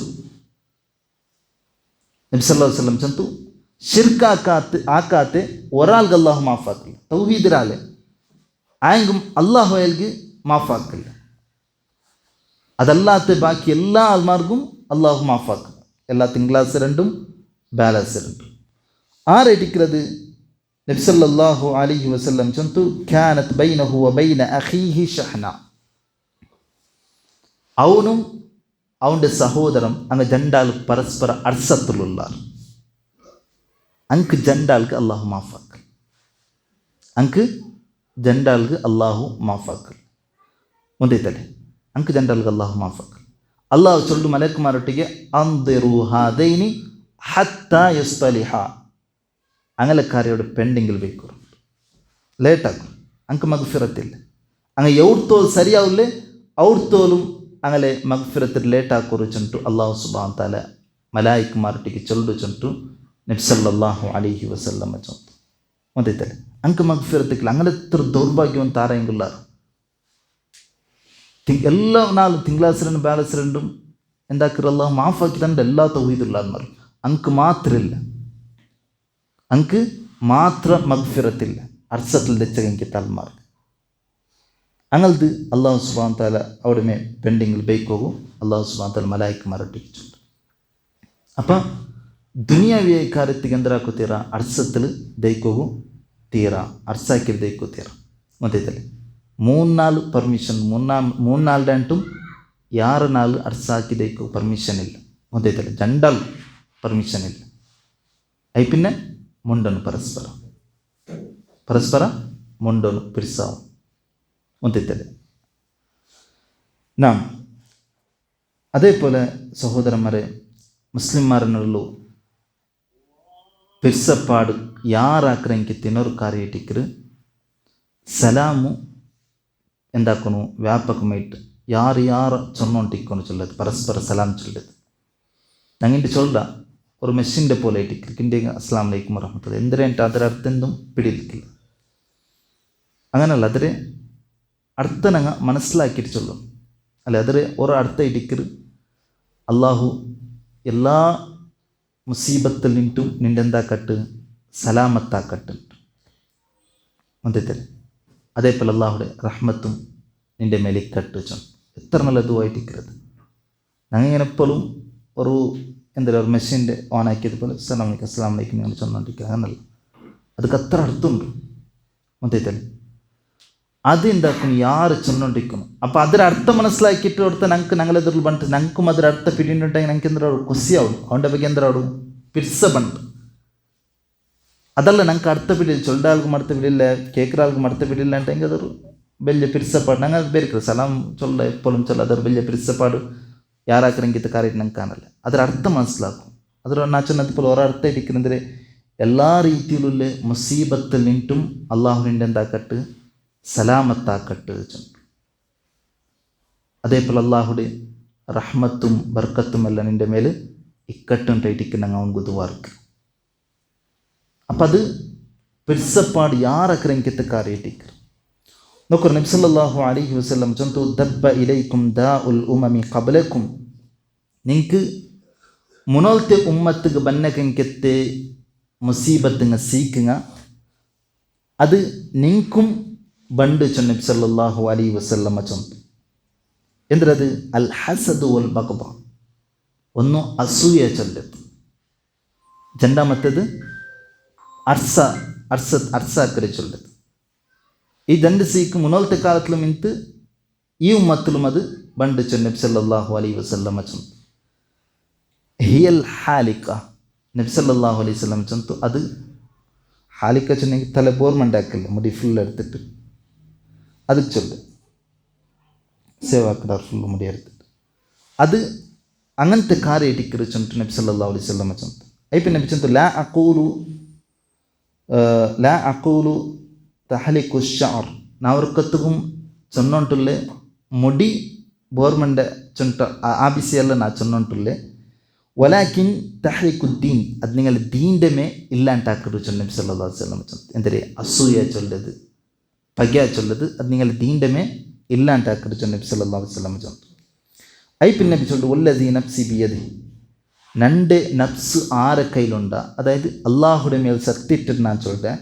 നബി സല്ലല്ലാഹു അലൈഹി വസല്ലം ചൊന്തു, ഷിർക്കാക്കാത്ത ഒരാൾക്ക് അള്ളാഹു മാഫാക്കില്ല. തൗഹീദിരാലെ ആയെങ്കും അള്ളാഹു അയാൾക്ക് മാഫാക്കില്ല. അതല്ലാത്ത ബാക്കി എല്ലാ ആൾമാർക്കും അള്ളാഹു മാഫാക്കും. എല്ലാ തിങ്കളാസ് രണ്ടും ബാലാസ് രണ്ടും. ആരടിക്കുന്നത്? നബി സല്ലല്ലാഹു അലൈഹി വസല്ലം ചൊന്തു, കാനത് ബൈനഹു വ ബൈന അഖീഹി ഷഹ്ന. അവനും അവൻ്റെ സഹോദരം അങ്ങ് രണ്ടാൾ പരസ്പര അർസത്തിലുള്ള അങ്ക് രണ്ടാൾക്ക് അള്ളാഹു മാഫാക്കൽ. അങ്ക് രണ്ടാൾക്ക് അള്ളാഹു മാഫാക്കൽ ಮುಂದೈತಲೆ ಅಂಕ ಜನರಲ್ಗೆ ಅಲ್ಲಾಹು ಮಾಫಕ್. ಅಲ್ಲಾಹು ಚೊಲ್ಲು ಮಲಕುಮಾರೊಟ್ಟಿಗೆ ಅಂದಿರು ಹಾದೈನಿ ಹತ್ತಾ ಯಸ್ತಲಿಹ. അങ്ങനെ കാര്യയുടെ പെൻഡിങ്ങിൽ വെക്കും, ലേറ്റാക്കും. ಅಂಕ മഗ്ഫിറത്തില്ല. അങ്ങനെ എവിടുത്തോൽ ശരിയാവില്ലേ അവിടുത്തോലും അങ്ങനെ മഗ്ഫിറത്തിൽ ലേറ്റാക്കുറിച്ചുണ്ടു അള്ളാഹു സുബ്ഹാനഹു തആല മലായിക്കുമാരൊಟ್ಟಿಗೆ ചൊല്ലുചുണ്ടു നബി സല്ലല്ലാഹു അലൈഹി വസല്ലം ചൊല്ಲು ಮುಂದೈತಲೆ ಅಂಕ മഗ്ഫിറത്തിಲ್ಲ. അങ്ങനെ എത്ര ദൗർഭാഗ്യವಂತ ആരെങ്കിലുള്ള എല്ലാ നാല് തിങ്കളാസ് രണ്ടും ബാലസ് രണ്ടും എന്താക്കിற അള്ളാഹു മാഫാക്കി തന്നെ എല്ലാ തൗഹീദുള്ള ആൾമാർ. ಅಂಕ ಮಾತ್ರ ಇಲ್ಲ, ಅಂಕ ಮಾತ್ರ ಮಗ್ಫಿರತ್ತಿಲ್ಲ ಅರ್ಸത്തിൽ തെച്ചകെങ്കിൽ തൽമാർ. അങ്ങനത് അള്ളാഹു സുബ്ഹാനഹു തആല അവിടെ മേ പെൻഡിങ്ങിൽ ബൈക്കോകും അള്ളാഹു സുബ്ഹാനഹു തആല മലായിക്കുമാരൊಟ್ಟಿച്ചുണ്ട്. അപ്പം ದುನಿಯಾವಿಯ ಕಾರ್ಯಕ್ಕೆ ಎಂದರಾಕೋತೀರ ಅರ್ಸത്തിൽ ದೈಕೋಗು ತೀರ ಅರ್ಸಾಕಿರ ದೈಕೋತೀರ ಗೊತ್ತೈತಲ್ಲಿ. മൂന്നാല് പെർമിഷൻ മൂന്നാളുടെ അണ്ടും 6 അർസാക്കിതേക്ക് പെർമിഷൻ ഇല്ല ಗೊತ್ತೈತಲ್ಲ. ജണ്ടാൽ പെർമിഷൻ ഇല്ല. അയി പിന്നെ മുണ്ടನು ಪರಸ್ಪರ മുണ്ടನು പിരിസാവും ಗೊತ್ತೈತಲ್ಲ. നാം അതേപോലെ സഹോദരന്മാരെ മുസ്ലിംമാരെന്നുള്ളൂ പിരിസപ്പാട് യാറാക്കിറങ്ങി തിന്നൊരു കാര്യമായിട്ടിക്കറ് സലാമു എന്താക്കുന്നു വ്യാപകമായിട്ട് ಯಾರು ചൊന്നോണ്ടിരിക്കുന്നു ചൊല്ലത് പരസ്പര സലാം ചൊല്ലത്. ഞങ്ങിട്ട് ചൊല്ല ഒരു മെഷീൻ്റെ പോലെ ആയിട്ട് ക്രിക്കിൻ്റെ അസ്സലാമു അലൈക്കും വറഹ്മത്തുള്ളാഹി എന്തിനായിട്ട് ಅದರ ಅರ್ಥ എന്തും പിടിയില്ല. അങ്ങനല്ല, ಅದರ ಅರ್ಥ ഞങ്ങൾ മനസ്സിലാക്കിയിട്ട് ചൊല്ലും. അല്ല, ಅದರ ഒരു ಅರ್ಥ ഇടിക്കറ് അള്ളാഹു എല്ലാ മുസീബത്തിൽ നിന്നും നിൻ്റെ എന്താക്കട്ട് സലാമത്താക്കട്ട് ಗೊತ್ತೈತಲ್ಲ. അതേപോലെ അള്ളാഹുടെ റഹ്മത്തും നിൻ്റെ മേലിക്കട്ട് ചൊന്നു. എത്ര നല്ലതുമായിട്ടിരിക്കുന്നത്. ഞങ്ങളിങ്ങനെ എപ്പോഴും ഒരു എന്താ പറയുക ഒരു മെഷീൻ്റെ ഓൺ ആക്കിയതുപോലെ അസ്സലാമു അലൈക്കും നിങ്ങൾ ചൊന്നുകൊണ്ടിരിക്കുക. അങ്ങനല്ല, ಅದಕ್ಕೆ അത്ര അർത്ഥമുണ്ട് ಗೊತ್ತೈತಲ್ಲ. അത് എന്താക്കുന്നു ಯಾರು ചൊന്നുകൊണ്ടിരിക്കുന്നു. അപ്പോൾ ಅದರ ಅರ್ಥ മനസ്സിലാക്കിയിട്ട് കൊടുത്ത ഞങ്ങളെതിരിൽ ಬಂತು ഞങ്ങൾക്കും ಅದರ ಅರ್ಥ പിടിയിട്ടുണ്ടെങ്കിൽ ഞങ്ങൾക്ക് എന്താ ಖುಷಿಯಾവും. അവൻ്റെ ಬಗ್ಗೆ എന്താ പിരിസ ಬಂತು. ಅದಲ್ಲ ನಂಗೆ ಅರ್ಥ ಬಿಡಲಿಲ್ಲ, ಚೊಲ್ಲಾಲ್ಗೂ ಅರ್ಥ ಬಿಡಲಿಲ್ಲ, ಕೇಕ್ರಾಲ್ಗೂ ಅರ್ಥ ಬಿಡಲಿಲ್ಲ ಅಂಟೆಂಗೆ ಅದರು ಬೆಲ್ಯ ಪಿರಿಸಪಾಡು ನಂಗೆ ಅದು ಬೇರೆ ಸಲಾಮ್ ಚೊಲ್ಲ ಎಪ್ಪೊಲಂ ಚೊಲ್ಲ ಅದರ ಬೆಲ್ಯ ಪಿರಿಸಪಾಡು ಯಾರಾಕ್ರಂಗಿತ ಕಾರ್ಯ ನಂಗೆ ಕಾಣಲ್ಲ. ಅದರ ಅರ್ಥ മനസ്സിലാക്കും. ಅದರ ನಾಚನದപ്പോൾ ഒരർത്ഥം ഇരിക്കുന്നെങ്കിൽ എല്ലാ രീതിയിലുള്ള മുസീബത്തിൽ നിന്നും അള്ളാഹുവിൻ്റെ എന്താക്കട്ട് സലാമത്താക്കട്ട് ചെന്നു. അതേപോലെ അള്ളാഹുടെ റഹ്മത്തും ബർക്കത്തും എല്ലാം നിൻ്റെ മേൽ ഇക്കട്ടുണ്ടായിട്ടിരിക്കുന്ന അവൻ ഗുതുവാർക്ക്. അപ്പം അത് പിരിസപ്പാട് യാറക്രങ്കിത്ത കാര്യമായിട്ടിരിക്കും. നോക്കൂ, നബി സല്ലല്ലാഹു അലൈഹി വസല്ലം ചൊന്നു, ദബ്ബ ഇലൈക്കും ദാഉൽ ഉമമി ഖബ്ലക്കും. നിങ്ങൾക്ക് മുന്നോളത്തെ ഉമ്മത്തുക്ക് ബന്നക്കെത്തെ മുസീബത്തുങ്ങ സീക്കുങ്ങ അത് നിങ്ങൾക്കും ബണ്ട് ചൊന്നു നബി സല്ലല്ലാഹു അലൈഹി വസല്ലം ചൊന്നു. ಎಂದ್ರದು ಅಲ್ ಹಸದು ವಲ್ ಬಗ್ಬ, ಒಂದು ಅಸೂಯೆ ಚೊಲ್ಲದು. രണ്ടാമത്തേത് അർസാക്കരെ ചൊല്ലത്. ഈ രണ്ട് സീക്ക് മുന്നോളത്തെ കാലത്തിലും ഇന്ന് ഈ ഉമ്മത്തിലും അത് ബണ്ടിച്ചു. നബി സല്ലല്ലാഹു അലൈഹി വസല്ലം ചൊന്നു ഹിയൽ ഹാലിക്ക. നബി സല്ലല്ലാഹു അലൈഹി വസല്ലം ചൊന്നു അത് ഹാലിക്ക ചൊന്നെങ്കിൽ തല ബോർമണ്ടാക്കില്ല, മുടി ഫുൾ എടുത്തിട്ട് അത് ചൊല്ല് സേവാക്കിടാർ ഫുള്ള് മുടി എടുത്തിട്ട് അത് അങ്ങനത്തെ കാര്യം ഇടിക്കറി ചൊന്നിട്ട് നബി സല്ലല്ലാഹു അലൈഹി വസല്ലം ചൊന്നു. అయిపోయి నబిచంతు లా అకూలు తహలికు షార్, నా ವರ್ಕತ್ತಿಗೂ ಚೊನ್ನೊಂಟುಲ್ಲೆ ಮುಡಿ ಬೋರ್ಮಂಡೆ ಚೊಂಟ ಆ ಬಿಸಿಯೆಲ್ಲ ನಾ ಚೊನ್ನೊಂಟುಲ್ಲೆ ಒಲಾಕಿನ್ ತಹಲಿಕು ದೀನ್, ಅದು നിങ്ങൾ ദീൻ്റെ മേ ഇല്ലാണ്ടാക്കരു ചൊല്ല നബി സല്ലല്ലാഹു അലൈഹി വസല്ലം ചൊല്ല. എന്തൊരു അസൂയ ചൊല്ലത്, പഗ്യ ചൊല്ലത്, അത് നിങ്ങൾ ദീൻ്റെ മേ ഇല്ലാണ്ടാക്കരു ചൊല്ല നബി സല്ലല്ലാഹു അലൈഹി വസല്ലം ചൊല്ല. అయిపోయి നബി ചൊല്ലു വല്ലദീ നഫ്സി ബിയദി, നൻ്റെ നഫ്സ് ആരെ കയ്യിലുണ്ട, അതായത് അള്ളാഹുടെ മേൽ സത്യത്തിട്ട് ഞാൻ ചൊല്ലെ,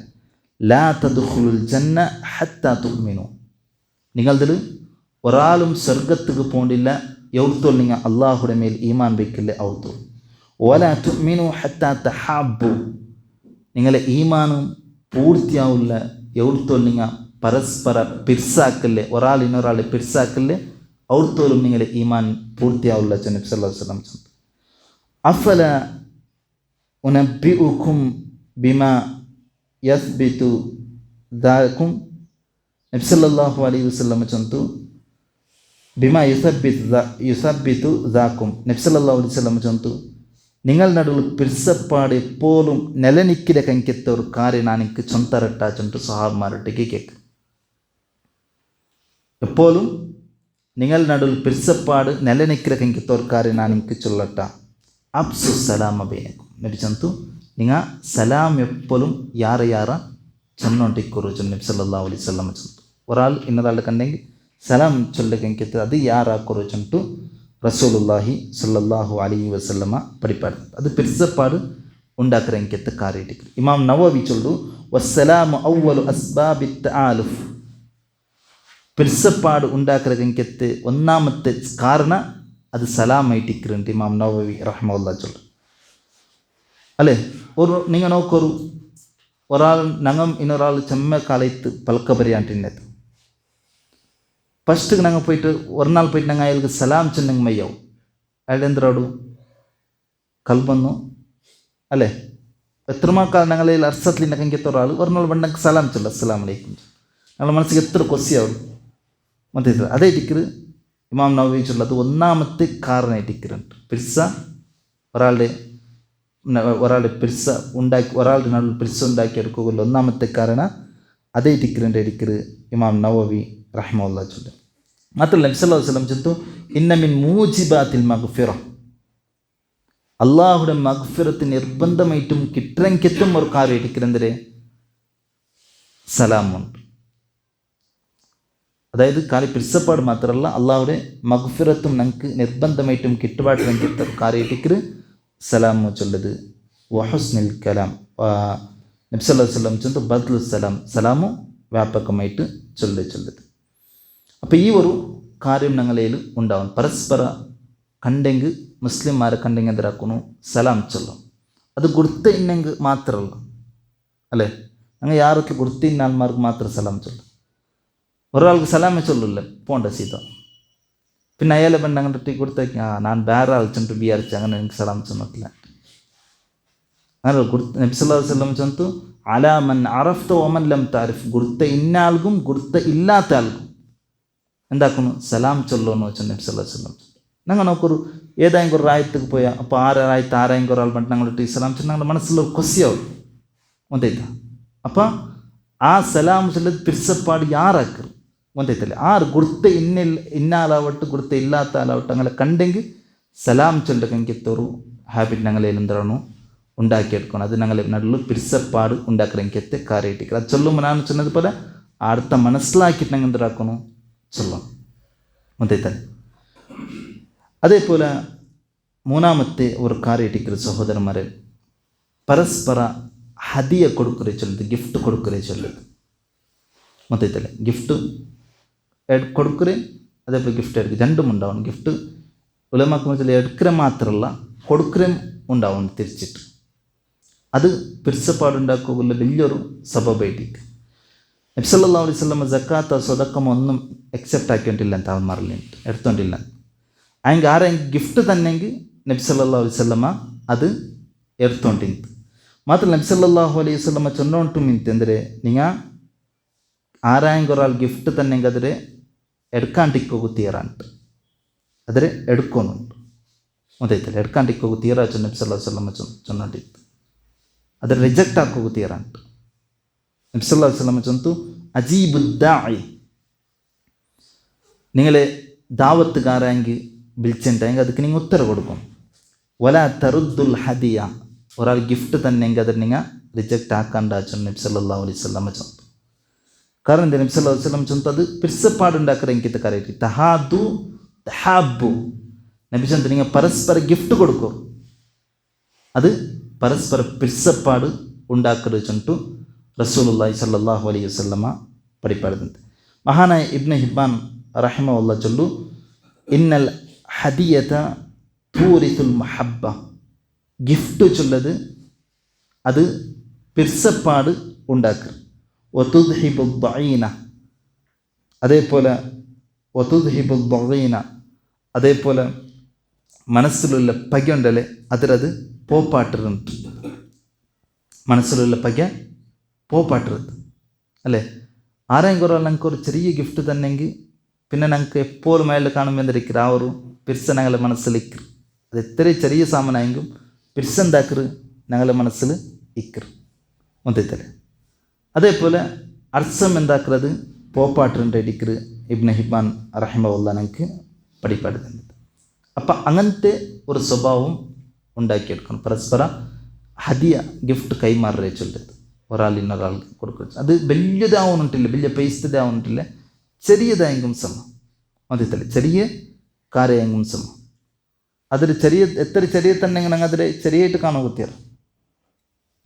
ലാ തദ്ഖുലുൽ ജന്ന ഹത്താ തുഅ്മിനു, നിങ്ങളതിൽ ഒരാളും സ്വർഗത്തുക്ക് പോണ്ടില്ല എവിടുത്തോൾ നിങ്ങൾ അള്ളാഹുടെ മേൽ ഈമാൻ വയ്ക്കില്ല അവിടുത്തോൾ. വലാ തുഅ്മിനു ഹത്താ തഹാബ്ബു, നിങ്ങളെ ഈമാനും പൂർത്തിയാവില്ല എവിടുത്തോൾ നിങ്ങൾ പരസ്പര പിർസാക്കല്ലേ, ഒരാൾ ഇന്നൊരാളെ പിർസാക്കല്ലേ അവിടുത്തോളും നിങ്ങളെ ഈമാൻ പൂർത്തിയാവില്ല നബി സല്ലല്ലാഹു അലൈഹി വസല്ലം ചൊല്ലുന്നു. അഫല ഉനബ്ബിഉകും ബിമാ യസ്ബിതു ദാക്കും, നബി സല്ലല്ലാഹു അലൈഹി വസല്ലം ചൊന്നു ബിമാ യുസബ്ബിതു ദാക്കും, നബി സല്ലല്ലാഹു അലൈഹി വസല്ലം ചൊന്നു നിങ്ങൾ നടുവിൽ പിർസപ്പാട് എപ്പോഴും നിലനിൽക്കില്ല കങ്കിത്ത ഒരു കാര്യം ഞാൻ എനിക്ക് ചൊന്തരട്ട ചൊന്നിട്ട് സഹാബന്മാരൊട്ടിക്ക് കേൾക്ക്. എപ്പോഴും നിങ്ങൾ നടുവിൽ പിർസപ്പാട് നിലനിൽക്കില്ല കങ്കിത്ത ഒരു കാര്യം ഞാൻ എനിക്ക് ചൊല്ലട്ട, അബ്സു സലാമ ബൈനക്കും, നബി ചൊന്നു നിങ്ങൾ സലാം എപ്പോഴും യാറ ചൊന്നോണ്ടിക്കൊരു ചൊന്നു നബി സല്ലല്ലാഹു അലൈഹി വസല്ലം ചൊന്നു. ഒരാൾ ഇന്നൊരാൾ കണ്ടെങ്കിൽ സലാം ചൊല്ലുകെങ്കിത്ത് അത് യാറാക്കൊരു ചൊന്നിട്ട് റസൂലുള്ളാഹി സല്ലല്ലാഹു അലൈഹി വസല്ലമ പഠിപ്പാടുന്നത്. അത് പിർസപ്പാട് ഉണ്ടാക്കറെങ്കിത്ത് കാര്യമായിട്ട് ഇമാം നവവി ചൊല്ലു വസ്സലാമു അവ്വലു അസ്ബാബി തആലുഫ്, പിർസപ്പാട് ഉണ്ടാക്കറെങ്കിത്ത് ഒന്നാമത്തെ കാരണം അത് സലാമായിട്ടിക്കുന്നുണ്ട് ഇമാം നവവി റഹ്മത്തുള്ളാഹി ചൊല്ലു. അല്ലേ, ഒരു നിങ്ങൾ നോക്കൊരു ഒരാൾ ഞങ്ങൾ ഇന്നൊരാൾ ചെമ്മ കാലത്ത് പൽക്ക പറയാണ്ടിന്നത് ഫസ്റ്റ് ഞങ്ങൾ പോയിട്ട് ഒരു നാൾ പോയിട്ട് ഞങ്ങൾ അയാൾക്ക് സലാം ചെന്നെങ്കിൽ മയ്യാവും, അയാൾ എന്തിനാടു കൽബന്നു അല്ലേ. എത്രമാക്കാൽ ഞങ്ങളിൽ അർസത്തിലിണ്ടെങ്കിൽ ഒരാൾ ഒരു നാൾ വേണ്ടെങ്കിൽ സലാം ചൊല്ല അസ്സലാമു അലൈക്കും, ഞങ്ങളുടെ മനസ്സിൽ എത്ര കൊസിയാവും മറ്റേ അതേ ഇരിക്കറ് ഇമാം നവവി ചൊല്ലത് ഒന്നാമത്തെ കാരണമായിട്ടിരിക്കുന്നുണ്ട്. പിർസ ഒരാളുടെ പിർസ ഉണ്ടാക്കി ഒരാളുടെ നടുവിൽ പിർസ ഉണ്ടാക്കിയെടുക്കുകയല്ല ഒന്നാമത്തെ കാരണം അതേ ഇരിക്കറ് ഇമാം നവവി റഹ്മത്തുള്ളാഹി ചൊല്ലു. മാത്രമല്ല നബി സല്ലല്ലാഹു അലൈഹി വസല്ലം ചൊല്ലുന്നു ഇന്ന മിൻ മൂജിബാത്തിൽ മഗ്ഫിറ, അള്ളാഹുടെ മഗ്ഫിറത്ത് നിർബന്ധമായിട്ടും കിട്ടണമെങ്കിലും ഒരു കാര്യം ഇരിക്കുന്നതിരെ സലാമുണ്ട്. അതായത് കാലി പിർസപ്പാട് മാത്രമല്ല അള്ളാഹുടെ മഗ്ഫിറത്തും ഞങ്ങൾക്ക് നിർബന്ധമായിട്ടും കിട്ടുപാട്ടിനെങ്കിത്ത കാര്യം ഇരിക്കറ് സലാമു ചൊല്ലത്. വഹുസ്നിൽ കലാം, നബി സല്ലല്ലാഹു അലൈഹി വസല്ലം ചൊല്ലുന്നു ബദ്ലു സലാം, സലാമു വ്യാപകമായിട്ട് ചൊല്ലത്. അപ്പോൾ ഈ ഒരു കാര്യം ഞങ്ങളിൽ ഉണ്ടാവും. പരസ്പര കണ്ടെങ്കിൽ മുസ്ലിംമാരെ കണ്ടെങ്കിൽ എന്തിനാക്കുന്നു സലാം ചൊല്ലും. അത് ഗുർത്ത ഇന്നെങ്കിൽ മാത്രമല്ല അല്ലേ, ഞങ്ങൾ യാർക്ക് ഗുർത്ത ഇന്ന ആൾമാർക്ക് മാത്രം സലാം ചൊല്ലും. ഒരാൾക്ക് സലാമേ ചൊല്ലില്ല പോണ്ട സീത, പിന്നെ അയാളെ പെണ്ണ് അങ്ങോട്ട് കൊടുത്തേക്ക് ഞാൻ വേറെ ആൾ ചെന്നിട്ട് വിചാരിച്ചു അങ്ങനെ എനിക്ക് സലാം ചെന്നിട്ടില്ല. അങ്ങനെ നബി സല്ലല്ലാഹു അലൈഹി വസല്ലം ചൊന്നു അലാ മൻ അറഫ്ത വമൻ ലം താരിഫ്, ഗുർത്ത ഇന്ന ആൾക്കും ഗുർത്ത ഇല്ലാത്ത ആൾക്കും എന്താക്കുന്നു സലാം ചൊല്ലുമെന്ന് വെച്ചാൽ നബി സല്ലല്ലാഹു അലൈഹി വസല്ലം. ഞങ്ങൾ നോക്കൊരു ഏതായെങ്കിലും ഒരു റായത്തേക്ക് പോയാൽ അപ്പോൾ ആരായത്ത് ആരെങ്കിലും ഒരാൾ പറഞ്ഞിട്ട് ഞങ്ങളിട്ട് ഇസ്ലാം ചൊല്ലി ഞങ്ങളുടെ മനസ്സിലൊരു കൊസിയാവും ഒന്നേത്ത. അപ്പം ആ സലാം ചൊല്ലത് പിർസപ്പാട് യാറാക്കറ് ഒന്നേത്തല്ലേ. ആറ് ഗുർത്ത ഇന്നാലാവട്ടെ ഗുർത്ത ഇല്ലാത്ത ആളാവട്ടെ അങ്ങനെ കണ്ടെങ്കിൽ സലാം ചൊല്ലുകെങ്കിത്തൊരു ഹാബിറ്റ് ഞങ്ങളിൽ എന്താണ് ഉണ്ടാക്കിയെടുക്കണം. അത് ഞങ്ങളെ നടുവിൽ പിർസപ്പാട് ഉണ്ടാക്കണമെങ്കിത്തെ കാര്യമായിട്ട് അത് ചൊല്ലുമ്പോൾ ഞാൻ ചെന്നത് പോലെ അടുത്ത മനസ്സിലാക്കിയിട്ട് ഞങ്ങൾ എന്താക്കണം ചൊല്ലാം ഒന്നേത്തല്ലേ. അതേപോലെ മൂന്നാമത്തെ ഒരു കാര്യമായിട്ട് സഹോദരന്മാരെ പരസ്പര ഹദിയ കൊടുക്കറേ ചൊല്ലത്, ഗിഫ്റ്റ് കൊടുക്കറേ ചൊല്ലത് ഒന്നേത്തല്ലേ. ഗിഫ്റ്റ് കൊടുക്കറേ അതേപോലെ ഗിഫ്റ്റ് എടുക്കുക, രണ്ടും ഉണ്ടാവണം. ഗിഫ്റ്റ് ഉലമാക്ക് വെച്ചാൽ എടുക്കുക മാത്രമല്ല കൊടുക്കുകയും ഉണ്ടാവണം തിരിച്ചിട്ട്. അത് പിരിച്ചപ്പാടുണ്ടാക്കുകയുള്ള വലിയൊരു സബബായിട്ടിരിക്കും. നബി സല്ലല്ലാഹു അലൈഹി വസല്ലം സക്കാത്ത സ്വതക്കം ഒന്നും അക്സെപ്റ്റ് ആക്കിയിട്ടില്ല ಅಂತ ಮಾರಲಿ എടുത്തോണ്ടില്ല. ആയെങ്കിൽ ആരെങ്കിലും ഗിഫ്റ്റ് തന്നെങ്കിൽ നബി സല്ലല്ലാഹു അലൈഹി വസല്ലം അത് എടുത്തോണ്ടിಂತ. മാത്രമല്ല നബി സല്ലല്ലാഹു അലൈഹി വസല്ലം ചൊന്നോണ്ടും ಇಂತೆಂದರೆ നിങ്ങൾ ആരെങ്കിലും ഒരാൾ ഗിഫ്റ്റ് തന്നെങ്കിൽ അതിരെ എടുക്കാണ്ടിക്ക് ಹೋಗುತ್ತೀರಂತ, അതിരെ എടുക്കുന്നുണ്ട് ಮೊದೈತಲ್ಲ എടുക്കാണ്ടിക്ക് ಹೋಗುತ್ತೀರ ನಬಿ ಸಲ್ಲಲ್ಲಾಹು ಅಲೈಹಿ ವಸಲ್ಲಂ ಚೊನ್ನೋണ്ടിತ್ತು, ಅದರ ರಿಜೆಕ್ಟ್ ಆಗಿ ಹೋಗುತ್ತೀರಂತ. നബി സല്ലല്ലാഹു അലൈഹി വസല്ലം ചൊന്നു അജീബുദ്ദാഇ, നിങ്ങളെ ദാവത്തുകാരെങ്കിൽ വിളിച്ചിട്ടുണ്ടെങ്കിൽ ಅದಕ್ಕೆ നിങ്ങൾ ഉത്തരം കൊടുക്കും. വല തറുദ്ദുൽ ഹദിയ, ഒരാൾ ഗിഫ്റ്റ് തന്നെങ്കിൽ അതിൽ നിങ്ങൾ റിജക്റ്റ് ആക്കാണ്ട നബി സല്ലല്ലാഹു അലൈഹി വസല്ലം ചൊന്നു. കാരണം എന്താ നബി സല്ലല്ലാഹു അലൈഹി വസല്ലം ചൊന്നു അത് പിരിച്ചപ്പാടുണ്ടാക്കുന്ന എനിക്കിത് കറിയിട്ട് തഹാദു തഹാബു. നബി ചൊന്നു നിങ്ങൾ പരസ്പര ഗിഫ്റ്റ് കൊടുക്കും, അത് പരസ്പര പിരിച്ചപ്പാട് ഉണ്ടാക്കുന്നത് ചൊന്നിട്ടു റസൂലുള്ളാഹി സല്ലല്ലാഹു അലൈഹി വസല്ലമ പഠിപ്പാടുന്നുണ്ട്. മഹാനായ ഇബ്നു ഹിബ്ബാൻ റഹിമഹുല്ലാ ചൊല്ലു, ഇന്നൽ ഹദിയത തൂരിത്തുൽ മഹബ്ബ, ഗിഫ്റ്റ് ചൊല്ലത് അത് പിരിച്ചപ്പാട് ഉണ്ടാക്കുക. വതുദ്ഹിബു ദഈന, അതേപോലെ വതുദ്ഹിബു ദഈന, അതേപോലെ മനസ്സിലുള്ള പകയുണ്ടല്ലേ അതിരത് പോപ്പാട്ടിരുന്നു. മനസ്സിലുള്ള പക പോപ്പാട്ടിരുത് അല്ലേ. ആരെങ്കിലും ഒരാൾ ഞങ്ങൾക്ക് ഒരു ചെറിയ ഗിഫ്റ്റ് തന്നെങ്കിൽ പിന്നെ ഞങ്ങൾക്ക് എപ്പോഴും അയാൾ കാണുമ്പോൾ എന്തിരിക്കും ആ ഒരു പിരിച്ച ഞങ്ങളുടെ മനസ്സിൽ ഇക്കർ. അത് എത്ര ചെറിയ സാമാനായെങ്കിലും പിരിച്ചെന്താക്കർ ഞങ്ങളുടെ മനസ്സിൽ ഇക്കർ മുന്തത്തല്ലേ. അതേപോലെ അർസം എന്താക്കുന്നത് പോപ്പാട്ടിൻ്റെ ഇടിക്കർ ഇബ്നു ഹിബ്ബാൻ റഹിമഹുല്ലാ ഞങ്ങൾക്ക് പഠിപ്പാടുന്നുണ്ട്. അപ്പം അങ്ങനത്തെ ഒരു സ്വഭാവം ഉണ്ടാക്കിയെടുക്കണം. പരസ്പര ഹദിയ ഗിഫ്റ്റ് കൈമാറേ ചൊല്ലത് ഒരാൾ ഇന്നൊരാൾക്ക് കൊടുക്കുക. അത് വലിയതാവുന്നിട്ടില്ല, വലിയ പൈസതാവുന്നിട്ടില്ല, ചെറിയതായെങ്കിലും സമം മതിയത്തല്ലേ, ചെറിയ കാര്യമെങ്കിലും സമം. അതിൽ ചെറിയ എത്ര ചെറിയ തന്നെ ഞങ്ങൾ അതിൽ ചെറിയായിട്ട് കാണാൻ കുത്തിയാറ്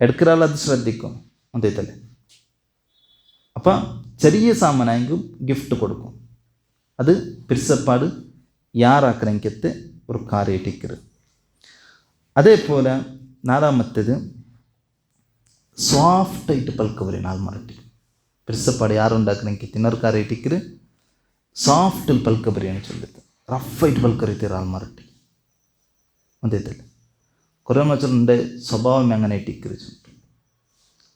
എടുക്കുന്ന ആൾ അത് ശ്രദ്ധിക്കും മതിയത്തല്ലേ. അപ്പം ചെറിയ സാമാനായെങ്കിലും ഗിഫ്റ്റ് കൊടുക്കും. അത് പിരിച്ചപ്പാട് യാറാക്കണമെങ്കിൽ ഒരു കാര്യമായിട്ടിക്കരുത്. അതേപോലെ നാലാമത്തേത് സോഫ്റ്റായിട്ട് പൽക്കവരെ നാൽമാറിട്ട് പിരിച്ചപ്പാട് യാറുണ്ടാക്കണമെങ്കിൽ തിന്നർക്കാരായിട്ടിക്കര് സോഫ്റ്റിൽ പൽക്കബരിയാണ് ചൊല്ലത്. റഫായിട്ട് പൽക്കറിയത്തീർ ആൾമാറിട്ട് മതിയത്തല്ല. കുറേ മനുഷ്യരുടെ സ്വഭാവം അങ്ങനെ ഇട്ടിക്കര് ചൊല്ലു.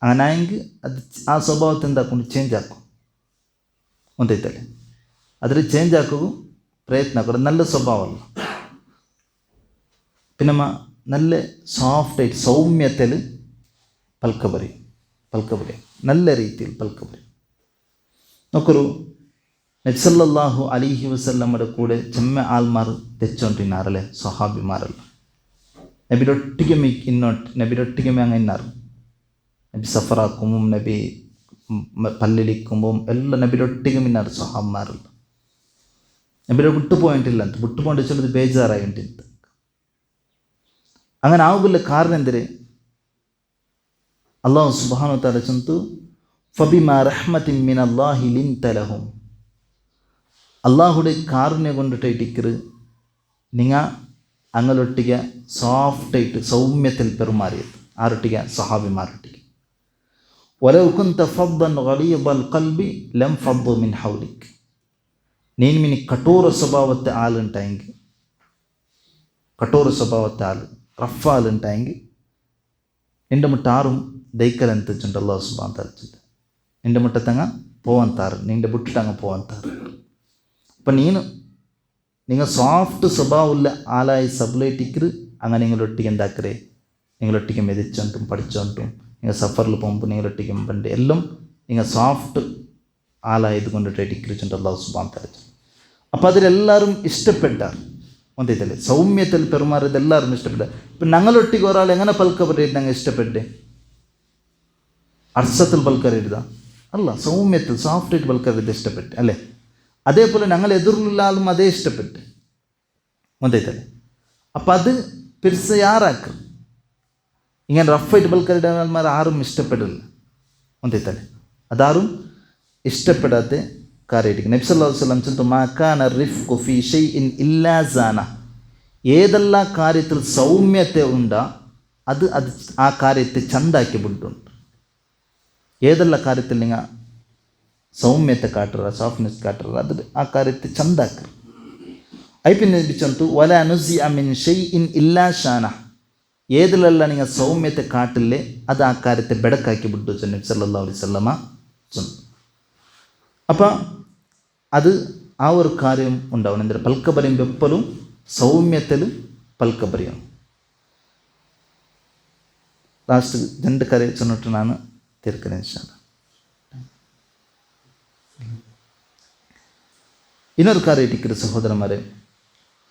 അങ്ങനെ ആയെങ്കിൽ അത് ആ സ്വഭാവത്തെ എന്താക്കും ചേഞ്ച് ആക്കും മതിയത്തല്ലേ. അതിൽ ചേഞ്ച് ആക്കുകയും പ്രയത്ന ആക്കുക. നല്ല സ്വഭാവമല്ല, പിന്നെ നല്ല സോഫ്റ്റായിട്ട് സൗമ്യത്തിൽ പൽക്കബറി നല്ല രീതിയിൽ പൽക്കബറി നോക്കൊരു. നബി സല്ലല്ലാഹു അലൈഹി വസല്ലമയുടെ കൂടെ ചെമ്മ ആൾമാർ തെച്ചോണ്ടിരുന്നാറല്ലേ സ്വഹാബിമാരല്ല. നബിരൊട്ടികമേ അങ്ങ് ഇന്നാറ്. നബി സഫറാക്കുമ്പം നബി പല്ലിലിക്കുമ്പം എല്ലാം നബിരൊട്ടിക മിന്നാറ് സ്വഹാബിമാരല്ല. നബിരെ വിട്ടുപോയിട്ടില്ല, വിട്ടുപോയിട്ട് ചൊല്ലത് ബേജാറായിട്ടുണ്ട്. അങ്ങനെ ആവുകയുള്ള കാരണം എന്തിരെ അല്ലാഹു സുബ്ഹാനഹു വ തആല ചൊന്നു ഫബിമാ റഹ്മത്തിൻ മിനല്ലാഹി ലിൻത ലഹും, അള്ളാഹുടെ കാരുണ്യം കൊണ്ടിട്ടിക്കറ് നിങ്ങൾ അങ്ങനൊട്ടിക സോഫ്റ്റായിട്ട് സൗമ്യത്തിൽ പെരുമാറിയത് ആരൊട്ടിക സഹാബിമാരൊട്ടിക. വലൗ കുൻത ഫദ്ദൻ ഗലീദൽ ഖൽബി ലം ഫദ്ദു മിൻ ഹൗലിക്, നീನು മിനി കഠോര സ്വഭാവത്തെ ആളുണ്ടായെങ്കിൽ, കഠോര സ്വഭാവത്തെ ആൾ റഫ് ആളുണ്ടായെങ്കിൽ നിൻ്റെ മുട്ട ആറും ദൈക്കലಂತುണ്ട് അല്ലാഹു സുബ്ഹാനഹു വ തആല. നിൻ്റെ മുട്ടത്തങ്ങ പോവാന്താറ്, നിൻ്റെ വിട്ടിട്ടങ്ങ് പോവാന്താറ്. അപ്പം നിങ്ങൾ സോഫ്റ്റ് സ്വഭാവമുള്ള ആളായി സബിലേറ്റിക്കറ്. അങ്ങനെ നിങ്ങളൊട്ടിക്ക് എന്താക്കറേ നിങ്ങളൊട്ടിക്ക് മെതിച്ചോണ്ടും പഠിച്ചോണ്ടും നിങ്ങൾ സഫറിൽ പോകുമ്പോൾ നിങ്ങളൊട്ടിക്ക് പണ്ട് എല്ലാം നിങ്ങൾ സോഫ്റ്റ് ആളായത് കൊണ്ടിട്ട് ഡിക്രിച്ചുണ്ട് അല്ലാഹു സുബ്ഹാനഹു വ തആല. അപ്പോൾ അതിലെല്ലാവരും ഇഷ്ടപ്പെട്ടാർ ഒന്നേതല്ലേ സൗമ്യത്തിൽ പെരുമാറിയത് എല്ലാവരും ഇഷ്ടപ്പെട്ട. ഇപ്പം ഞങ്ങളൊട്ടിക്ക് ഒരാൾ എങ്ങനെ പൽക്കറിയിട്ട് ഞങ്ങൾ ഇഷ്ടപ്പെട്ടെ? അർസത്തിൽ പൽക്കറിയരുതാ അല്ല, സൗമ്യത്തിൽ സോഫ്റ്റായിട്ട് പൽക്കറിയത് ഇഷ്ടപ്പെട്ട് അല്ലേ. അതേപോലെ ഞങ്ങൾ എതിർലുള്ള ആളും അതേ ഇഷ്ടപ്പെട്ട് ഒന്നേതല്ലേ. അപ്പം അത് പിരിച്ച് യാറാക്കും. ഇങ്ങനെ റഫായിട്ട് പൽക്കറിയുടെ ആൾമാർ ആരും ഇഷ്ടപ്പെടില്ല ഒന്നേതല്ലേ. അതാരും ഇഷ്ടപ്പെടാത്ത കാര്യമായിട്ട് നബി സല്ലല്ലാഹു അലൈഹി വസല്ലം ചൊല്ലുന്നു മാ കാന റിഫ്ഖു ഫീ ഷൈഇൻ ഇല്ലാ സാന. ഏതെല്ലാം കാര്യത്തിൽ സൗമ്യತೆ ഉണ്ടോ അത് ആ കാര്യത്തെ ചന്താക്കി ಬಿಡುಂಟು. ഏതെಲ್ಲ കാര്യത്തിൽ നിങ്ങൾ സൗമ്യತೆ കാട്ടുക, സോഫ്റ്റ്നെസ് കാട്ടുക, അത് ആ കാര്യത്തെ ചന്താക്കുക. പിന്നെ ലഭിച്ചಂತು ವಲ ನುಜಿಅ ಮಿನ್ ಶೈಇನ್ ಇಲ್ಲಾ ಶಾನ. ഏതിലെല്ല നിങ്ങൾ സൗമ്യത്തെ കാട്ടില്ലേ അത് ആ കാര്യത്തെ ബെടക്കാക്കി വിട്ടു നബി സല്ലല്ലാഹു അലൈഹി വസല്ലമ ചൊന്നു. അപ്പം അത് ആ ഒരു കാര്യം ഉണ്ടാവണം. എന്തൊരു പൽക്ക പറയുമ്പോൾ എപ്പോഴും സൗമ്യത്തിൽ പൽക്ക പറയണം. ലാസ്റ്റ് 2 കാര്യം ചൊന്നിട്ട് ನಾನು തീർക്കുന്നത് ഇൻഷാ അല്ലാഹ്. ಇನ್ನೊಂದು ಕಾರ್ಯ ಇಟ್ಟಿಕ್ಕಿರ ಸಹೋದರന്മാരെ,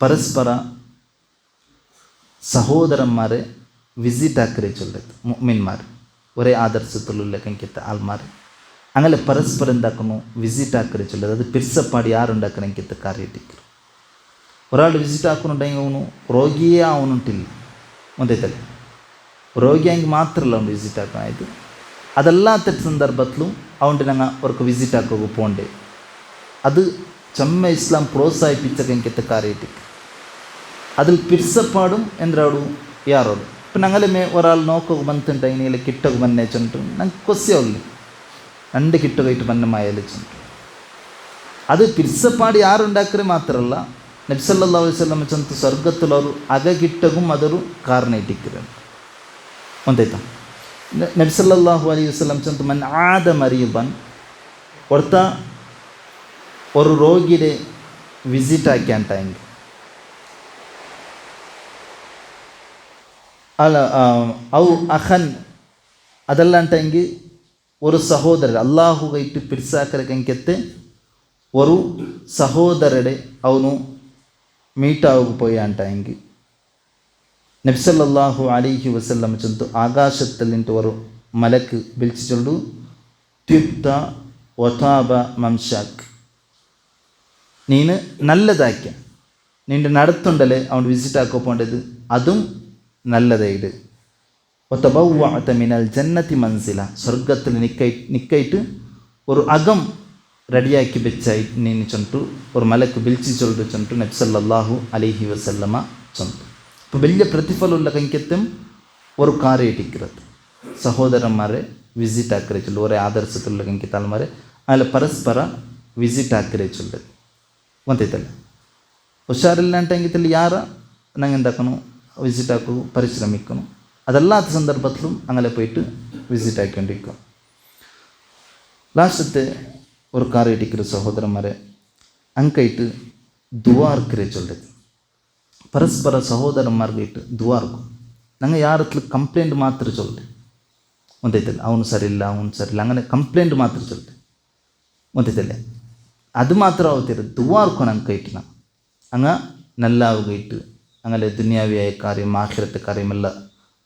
പരസ്പര സഹോദരന്മാരെ വിസിറ്റ് ആക്കരെ ചൊല്ലത് മുഅ്മിൻമാർ ഒരേ ആദർശത്തിലുള്ള കങ്കിത്ത ആൾമാർ അങ്ങനെ പരസ്പരം എന്താക്കുന്നു വിസിറ്റ് ആക്കരെ ചൊല്ലത്. അത് പിരിസപ്പാടി ആരുണ്ടാക്കണം കങ്കിത്ത ಕಾರ್ಯ ಇಟ್ಟಿಕ್ಕಿರು. ഒരാൾ വിസിറ്റ് ആക്കുന്നുണ്ടെങ്കിൽ ಅವನು ರೋಗಿಯೇ ಅವನುಂಟಿಲ್ಲ ಒಂದೈತಲ್ಲ, ರೋಗಿಯಾಗಿ ಮಾತ್ರ ಅಲ್ಲ ಅವನು ವಿಸಿಟ್ ಆಕಾಯ್ತು. ಅದೆಲ್ಲಾത്ത ಸಂದರ್ಭದಲ್ಲೂ ಅವನು ഞങ്ങൾ അവർക്ക് വിസിറ്റ് ആക്കുക പോകണ്ടേ. അത് ചമ്മ ഇസ്ലാം പ്രോത്സാഹിപ്പിച്ച കങ്കിത്ത ಕಾರ್ಯ ಇಟ್ಟಿಕ್ಕಿರು. അതിൽ പിരിസപ്പാടും എന്തിനാടും യാറോടും. ഇപ്പം ഞങ്ങളെ ഒരാൾ നോക്കുക ಬಂತುಂಟೆങ്കിൽ ಇಲ್ಲ ಕಿಟ್ಟೋಗ ಬನ್ನೆ ಚಂಟು ನಂಗೆ ಕೊಸ್ಸಿ ಅವಲ್ಲಿ 2 ಕಿಟ್ಟೋಗೈಟು ಬನ್ನೆ ಮಾಯಲ್ಲಿ ಚಂಟು. ಅದು പിരിസപ്പാട് ಯಾರುണ്ടാಕರೆ ಮಾತ್ರ ಅಲ್ಲ, നബി സല്ലല്ലാഹു അലൈഹി വസല്ലം ചന്തു സ്വർഗത്തിലൊരു അകകിട്ടകും അതൊരു കാരണ ഇട്ടിക്കിരുന്നു ಒಂದಾಯ್ತಾ. നബി സല്ലല്ലാഹു അലൈഹി വസല്ലം ചന്തു മൻ ആദ മരീബൻ ഒർത്ത ഒരു രോഗിയെ വിസിറ്റ് ആക്കിയാണ്ടെങ്കിൽ അല്ല ഔ അഹൻ അതല്ലാണ്ടെങ്കിൽ ഒരു സഹോദരൻ അള്ളാഹു കൈറ്റ് പിരിസാക്കര കങ്കത്തെ ഒരു സഹോദരടെ അവನು മീറ്റാവുക പോയാണ്ടെങ്കിൽ നബി സല്ലല്ലാഹു അലൈഹി വസല്ലം ചൊല്ലുന്നു ആകാശത്തിൽ നിന്നിട്ട് ഒരു മലക്ക് വിളിച്ചു ചൊല്ലു ത്യുബ്ത വതാബ മംഷാക്ക്. നീನು നല്ലതാക്കിയ നിൻ്റെ നടത്തുണ്ടല്ലേ അവൻ വിസിറ്റ് ആക്കുക പോകേണ്ടത് അതും നല്ലതായിട്ട്. ഒത്തബവ്വഅത മിനൽ ജന്നതി മൻസില. സ്വർഗത്തിൽ നിക്കൈറ്റ് ഒരു അകം റെഡിയാക്കി വെച്ചായി നീನು ചൊല്ലിട്ടു ഒരു മലക്ക് വിളിച്ചു ചൊല്ലിട്ട് ചൊല്ലിട്ടു നബി സല്ലല്ലാഹു അലൈഹി വസല്ലമ ചൊല്ലുന്നു. അപ്പോൾ വലിയ പ്രതിഫലമുള്ള കങ്കത്തും ഒരു ಕಾರ್ಯ ಇಟ್ಟಿಕ್ಕಿರದು. സഹോദരന്മാരെ വിസിറ്റ് ആക്കരെ ചൊല്ലു ഒരേ ആദർശത്തിലുള്ള കങ്കിത്താൾമാരെ അതിൽ പരസ്പര വിസിറ്റ് ആക്കരെ ചൊല്ലത് ಗೊತ್ತೈತಲ್ಲ. ಹುಷಾರಿಲ್ಲಂಟಂಗಿತ್ತಲ್ಲ ಯಾರ ನಂಗೆ എന്താക്കണം വിസിറ്റ് ആക്കൂ പരിശ്രമിക്കണം. അതല്ലാത്ത സന്ദർഭത്തിലും അങ്ങനെ പോയിട്ട് വിസിറ്റ് ആക്കിക്കൊണ്ടിരിക്കും. ലാസ്റ്റത്തെ ഒരു ಕಾರ್ಯ ഇട്ടിക്കിற സഹോദരന്മാരെ ಅಂಕೈಟ್ ದುವಾರ್ಕರೆ ചൊല്ലത്. പരസ്പര സഹോദരന്മാർക്കായിട്ട് ದುವಾರ್ಕು. ನಂಗೆ ಯಾರ ಹತ್ರ ಕಂಪ್ಲೇಂಟ್ ಮಾತ್ರ ಚೊಲ್ಲೆ ಒಂದೈತಲ್ಲ, ಅವನು ಸರಿಯಿಲ್ಲ അങ്ങനെ ಕಂಪ್ಲೇಂಟ್ ಮಾತ್ರ ಚೊಲ್ಲೆ ಒಂದೈತಲ್ಲ. അത് മാത്രമാവത്തില്ല ದುವಾರ್ಕು ನಂಗೆ ಕೈಟಿನ അങ്ങ് നല്ലാവുകയിട്ട് അങ്ങനെ ദുനിയാവിയായ കാര്യം ആഖിറത്തെ കാര്യമെല്ലാം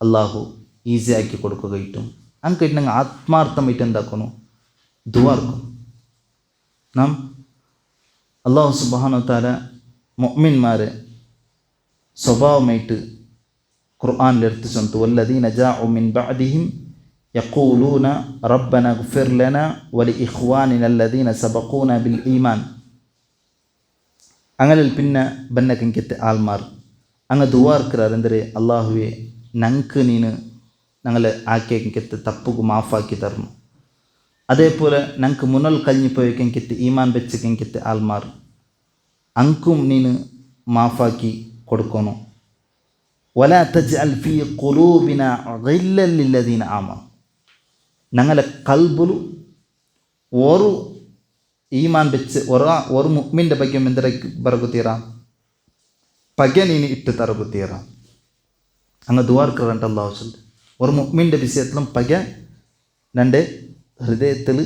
അള്ളാഹു ഈസി ആക്കി കൊടുക്കുകയിട്ടും അങ്ങ് ഞങ്ങൾ ആത്മാർത്ഥമായിട്ട് എന്താക്കുന്നു ದುವಾർക്കും. നാം അള്ളാഹു സുബ്ഹാനഹു വ തആല മുഅ്മിൻമാരെ സ്വഭാവമായിട്ട് ഖുർആനിൽ എടുത്തു ചൊല്ലുന്നു വല്ലദീന ജാഉ മിൻ ബഅദിഹിം യഖൂലൂന റബ്ബന ഇഗ്ഫിർ ലനാ വലിഇഖ്വാനിന അല്ലദീന സബഖൂന ബിൽ ഈമാൻ. അങ്ങനെ പിന്നെ ബന്ന കങ്കിത്തെ ആൾമാർ അങ്ങ് ದುವಾರ್ಕರಾರ್ ಅಂದರೆ അള്ളാഹുവെ ഞങ്ങൾക്ക് നീನು ഞങ്ങളെ ആക്കിയ കങ്കിത്തെ തപ്പുക്ക് മാഫാക്കി തരണം. അതേപോലെ ഞങ്ങൾക്ക് മുന്നൽ കഴിഞ്ഞിപ്പോയ കങ്കിത്തെ ഈമാൻ വെച്ച കങ്കിത്തെ ആൾമാർ അങ്കും നീನು മാഫാക്കി കൊടുക്കണം. വലാ തജ്അൽ ഫീ ഖുലൂബിനാ ഗില്ലൽ ലില്ലദീന ആമനു. ഞങ്ങളെ കൽബിൽ ഒരു ഈമാൻ വെച്ച് ഒരു മുഅ്മിൻ്റെ ಬಗ್ಗೆ എന്തൊക്കെ ಬರಗುತ್ತೀರಾ പക നീನು ഇട്ട് തരಗುತ್ತೀರಾ അങ്ങ് ದುವಾರ್ಕರಂತ അല്ലാഹു ചൊല്ലു. ഒരു മുഅ്മിൻ്റെ വിഷയത്തിലും പക നിൻ്റെ ഹൃദയത്തിൽ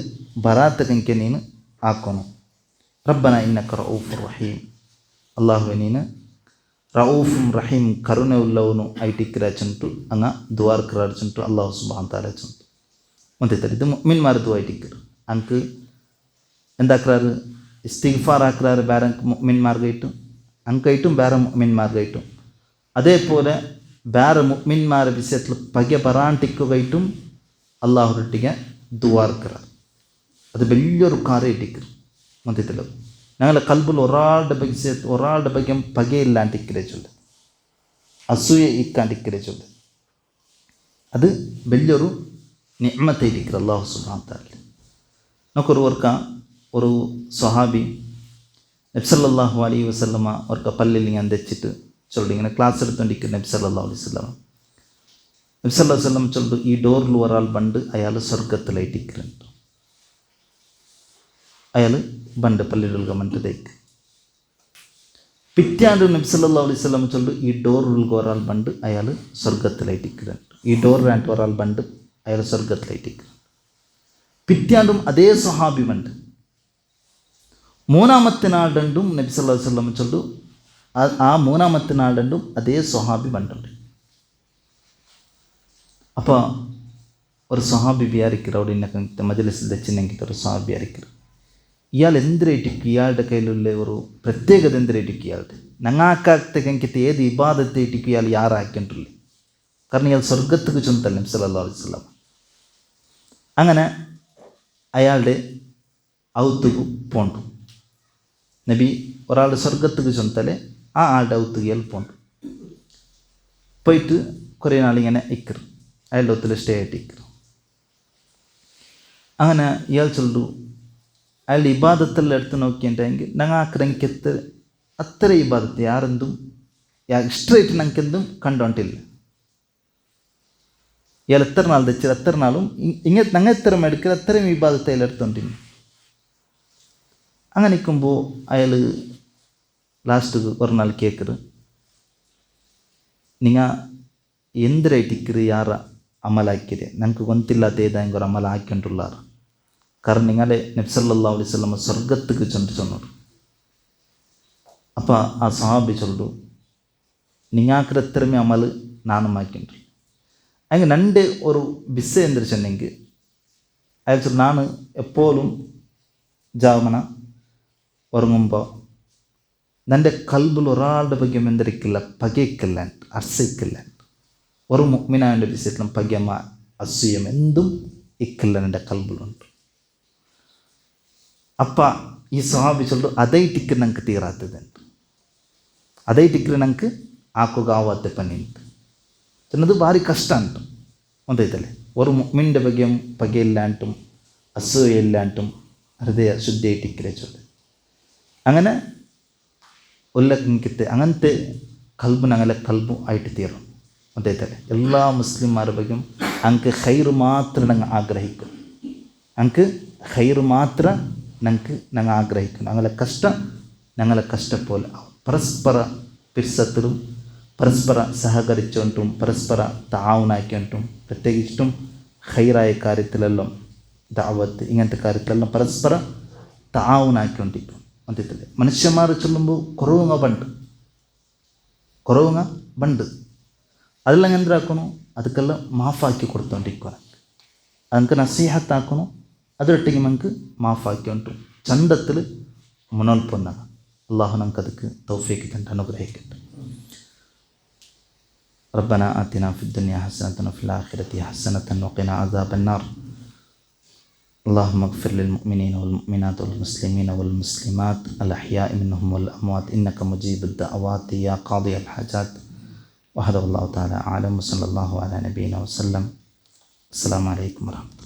ബറാത്ത കങ്ക നീನು ആക്കണം. റബ്ബന ഇന്നക റഊഫുർ റഹീം. അല്ലാഹുവേ നീನು റഊഫും റഹീം കരുണയുള്ളവನು ആയിട്ടിക്കിര ചൊല്ലിട്ടു അങ്ങ് ದುವಾರ್ಕರಾರ್ ചൊല്ലിട്ടു അല്ലാഹു സുബ്ഹാനഹു തആല ചൊല്ലിട്ടു ಒಂದೈತಾರೆ. ಇದು ಮುഅ್ಮಿನ್ಮಾರ ದುವಾ ಇಟ್ಟಿಕ್ಕಿರು. ಅಂಕು എന്താക്കാറ് ഇസ്തിഗ്ഫാർ ആക്കാറ് ಬೇರೆ മുഅ്മിൻമാർക്കായിട്ടും ಅಂಕೈಟುം ಬೇರೆ മുഅ്മിൻമാർക്കായിട്ടും. അതേപോലെ ಬೇರೆ മുഅ്മിൻമാരുടെ വിഷയത്തിൽ പക ബറാണ്ടിക്കുകയായിട്ടും അള്ളാഹുരൊട്ടിಗೆ ದುವಾರ್ಕರಾർ. അത് വലിയൊരു ಕಾರ್ಯ ഇട്ടിക്കിರು. മൊത്തത്തിൽ ഞങ്ങളുടെ കൽബിൽ ഒരാളുടെ ಬಗ್ಗೆ പകയില്ലാണ്ടിരിക്കലേ ചൊല്ല്, അസൂയ ഇക്കാണ്ടിരിക്കലേ ചൊല്ല്. അത് വലിയൊരു നിഅമത്തായിരിക്കും അല്ലാഹു സുബ്ഹാനഹു വ തആല. നമുക്കൊരുവർക്ക ഒരു സ്വഹാബി നബി സല്ലല്ലാഹു അലൈഹി വസല്ലമ അവർക്ക് പല്ലിൽ ഇങ്ങനെ തെച്ചിട്ട് ചൊല്ലി ഇങ്ങനെ ക്ലാസ് എടുത്തുകൊണ്ടിരിക്കുന്ന നബി സല്ലല്ലാഹു അലൈഹി വസല്ലമ ചൊല്ലു, ഈ ഡോറിൽ ഒരാൾ പണ്ട് അയാൾ സ്വർഗത്തിലായിട്ടിരിക്കുന്നുണ്ട്. അയാൾ പണ്ട് പള്ളിയിലുള്ള മണ്ടതേക്ക് പിറ്റാണ്ട് നബി സല്ലല്ലാഹു അലൈഹി വസല്ലം ചൊല്ലു, ഈ ഡോറിൽ ഒരാൾ പണ്ട് അയാൾ സ്വർഗത്തിലായിട്ടിരിക്കുന്നുണ്ട്. ഈ ഡോറിലായിട്ട് ഒരാൾ പണ്ട് അയാൾ സ്വർഗത്തിലായിട്ടിരിക്കുന്നു. പിറ്റാണ്ടും അതേ സ്വഹാബി പണ്ട് മൂന്നാമത്തെ നാളും നബി സല്ലല്ലാഹു അലൈഹി വസല്ലം ചൊല്ലു, ആ മൂന്നാമത്തെ നാളും അതേ സ്വഹാബി പണ്ടുണ്ട്. അപ്പോൾ ഒരു സ്വഹാബി വിചാരിക്കുക, അവിടെ ഇന്നത്തെ മജ്‌ലിസിൽ വെച്ചിനെങ്കിൽ ഒരു സ്വഹാബി വിചാരിക്കുക, ഇയാൾ എന്തിനായിട്ടിരിക്കും, ഇയാളുടെ കയ്യിലുള്ള ഒരു പ്രത്യേകത എന്തിനായിട്ടിരിക്കും, ഇയാളുടെ ഞങ്ങാക്കാത്തേക്കെങ്കിട്ട് ഏത് ഇബാദത്തായിട്ടിരിക്കും ഇയാൾ യാറാക്കിയിട്ടില്ല. കാരണം ഇയാൾ സ്വർഗത്തേക്ക് ചൊന്നതല്ല നബി സല്ലല്ലാഹു അലൈഹി വസല്ലം. അങ്ങനെ അയാളുടെ ഔത്തുക്ക് പോണ്ടു. നബി ഒരാളുടെ സ്വർഗത്തേക്ക് ചൊന്നതല്ലേ ആ ആളുടെ ഔത്തുക്ക് ഇയാൾ പോണ്ടു. പോയിട്ട് കുറേ നാളിങ്ങനെ ഇക്കറ് അയാളുടെ ഒത്തിൽ സ്റ്റേ ആയിട്ട് ഇക്കറ്. അങ്ങനെ ഇയാൾ ചൊല്ലു, അയാളുടെ ഇബാദത്തെല്ലാം എടുത്ത് നോക്കിയിട്ടുണ്ടെങ്കിൽ ഞങ്ങൾ ആക്കിറങ്ങിക്കത്ത് അത്ര ഇബാദത്ത് യാരെന്തും ഇഷ്ടമായിട്ട് ഞങ്ങൾക്കെന്തും കണ്ടോണ്ടില്ല. ഇയാൾ എത്ര നാൾ തെച്ചത് എത്ര നാളും ഇങ്ങനെ ഞങ്ങൾ എത്ര എടുക്കൽ അത്രയും ഇബാദത്ത് അയാൾ എടുത്തോണ്ടിരുന്നു. അങ്ങനെ നിൽക്കുമ്പോൾ അയാൾ ലാസ്റ്റ് ഒരു നാൾ കേൾക്കറ്, നിങ്ങൾ എന്തിനായിട്ടിക്കറ് യാറ അമലാക്കിയത്, ഞങ്ങൾക്ക് ഗൊന്തില്ലാത്ത ഏതായെങ്കിൽ ഒരു അമല ആക്കിക്കൊണ്ടുള്ളാറ്. കാരണം നിങ്ങളെ നബി സല്ലല്ലാഹു അലൈഹി വസല്ലം സ്വർഗത്തേക്ക് ചൊന്നോട്. അപ്പോൾ ആ സ്വഹാബി ചൊല്ലു, നിങ്ങൾക്ക് എത്രമേ അമൽ നാനും ആക്കിയിട്ടുണ്ട്. അങ്ങനെ രണ്ട് ഒരു ബിസ്സ എന്തിരിച്ചെങ്കിൽ അയാൾ ചൊല്ലു, നാണ് എപ്പോഴും ജാമന ഉറങ്ങുമ്പോൾ എൻ്റെ കൽബിൽ ഒരാളുടെ ಬಗ್ಗೆ എന്തിരിക്കില്ല, പകയ്ക്കില്ല, അർസിക്കില്ല. ഒരു മുഅ്മിനാൻ്റെ വിഷയത്തിലും പകമ അസൂയം എന്തും ഇക്കില്ല എൻ്റെ കൽബിലുണ്ട്. അപ്പം ഈ സ്വഹാബി ചൊല്ലു, അതൈറ്റിക്ക് ഞങ്ങൾക്ക് തീരാത്തതുണ്ട്, അതൈറ്റിക്ക് ഞങ്ങൾക്ക് ആക്കുക ആവാത്ത പണിയുണ്ട്. ചെന്നത് ಭಾರಿ ಕಷ್ಟ ಉಂಟು ಒಂದೈತല്ലേ. ഒരു മുഅ്മിൻ്റെ ಬಗ್ಗೆ പകയില്ലാണ്ടും അസൂയയില്ലാണ്ടും ഹൃദയ ശുദ്ധിയായിട്ടിക്കലേ ചൊല്ലു. അങ്ങനെ ഒല്ലക്കിട്ട് അങ്ങനത്തെ കൽബ് ഞങ്ങളെ കൽബും ആയിട്ട് തീരും. അതേതല്ലേ എല്ലാ മുസ്ലിംമാരുടെ ബഗ്ഗും അങ്ങക്ക് ഖൈർ മാത്രം ഞങ്ങൾ ആഗ്രഹിക്കും, അങ്ങക്ക് ഖൈർ മാത്രം ഞങ്ങൾ ആഗ്രഹിക്കും. ഞങ്ങളെ കഷ്ട പോലെ പരസ്പര പിർസത്തിലും പരസ്പര സഹകരിച്ചുകൊണ്ടും പരസ്പര താവുനാക്കിക്കൊണ്ടും പ്രത്യേകിച്ചും ഖൈറായ കാര്യത്തിലെല്ലാം ദഅവത്ത് ഇങ്ങനത്തെ കാര്യത്തിലെല്ലാം പരസ്പര താവുനാക്കിക്കൊണ്ടിരിക്കും. അതേതല്ലേ മനുഷ്യന്മാർ ചൊല്ലുമ്പോൾ കുറവുങ്ങ ബണ്ട് അതെല്ലാം എന്താക്കണു, ಅದಕ್ಕೆಲ್ಲ ಮಾಫಾಕಿ ಕೊಡ್ತೊಂಡಿಕ್ಕು, ಅದಕ್ಕೆ ನಸೀಹತ್ತಾಕണു, ಅದರೊಟ್ಟಿಗೆ നമുക്ക് മാഫാക്കിക്കൊണ്ടു ചന്തത്തിൽ മുന്നോട്ട് പോന്നാണ്. അള്ളാഹു നമുക്ക് ಅದಕ್ಕೆ തൗഫീഖ് തന്റെ അനുഗ്രഹിക്കട്ടെ. ربنا آتنا في الدنيا حسنة وفي الآخرة حسنة وقنا عذاب النار. اللهم اغفر للمؤمنين والمؤمنات والمسلمين والمسلمات الأحياء منهم والأموات إنك مجيب الدعوات يا قاضي الحاجات. وهذا والله تعالى أعلم. وصلى الله على نبينا وسلم. السلام عليكم ورحمة الله.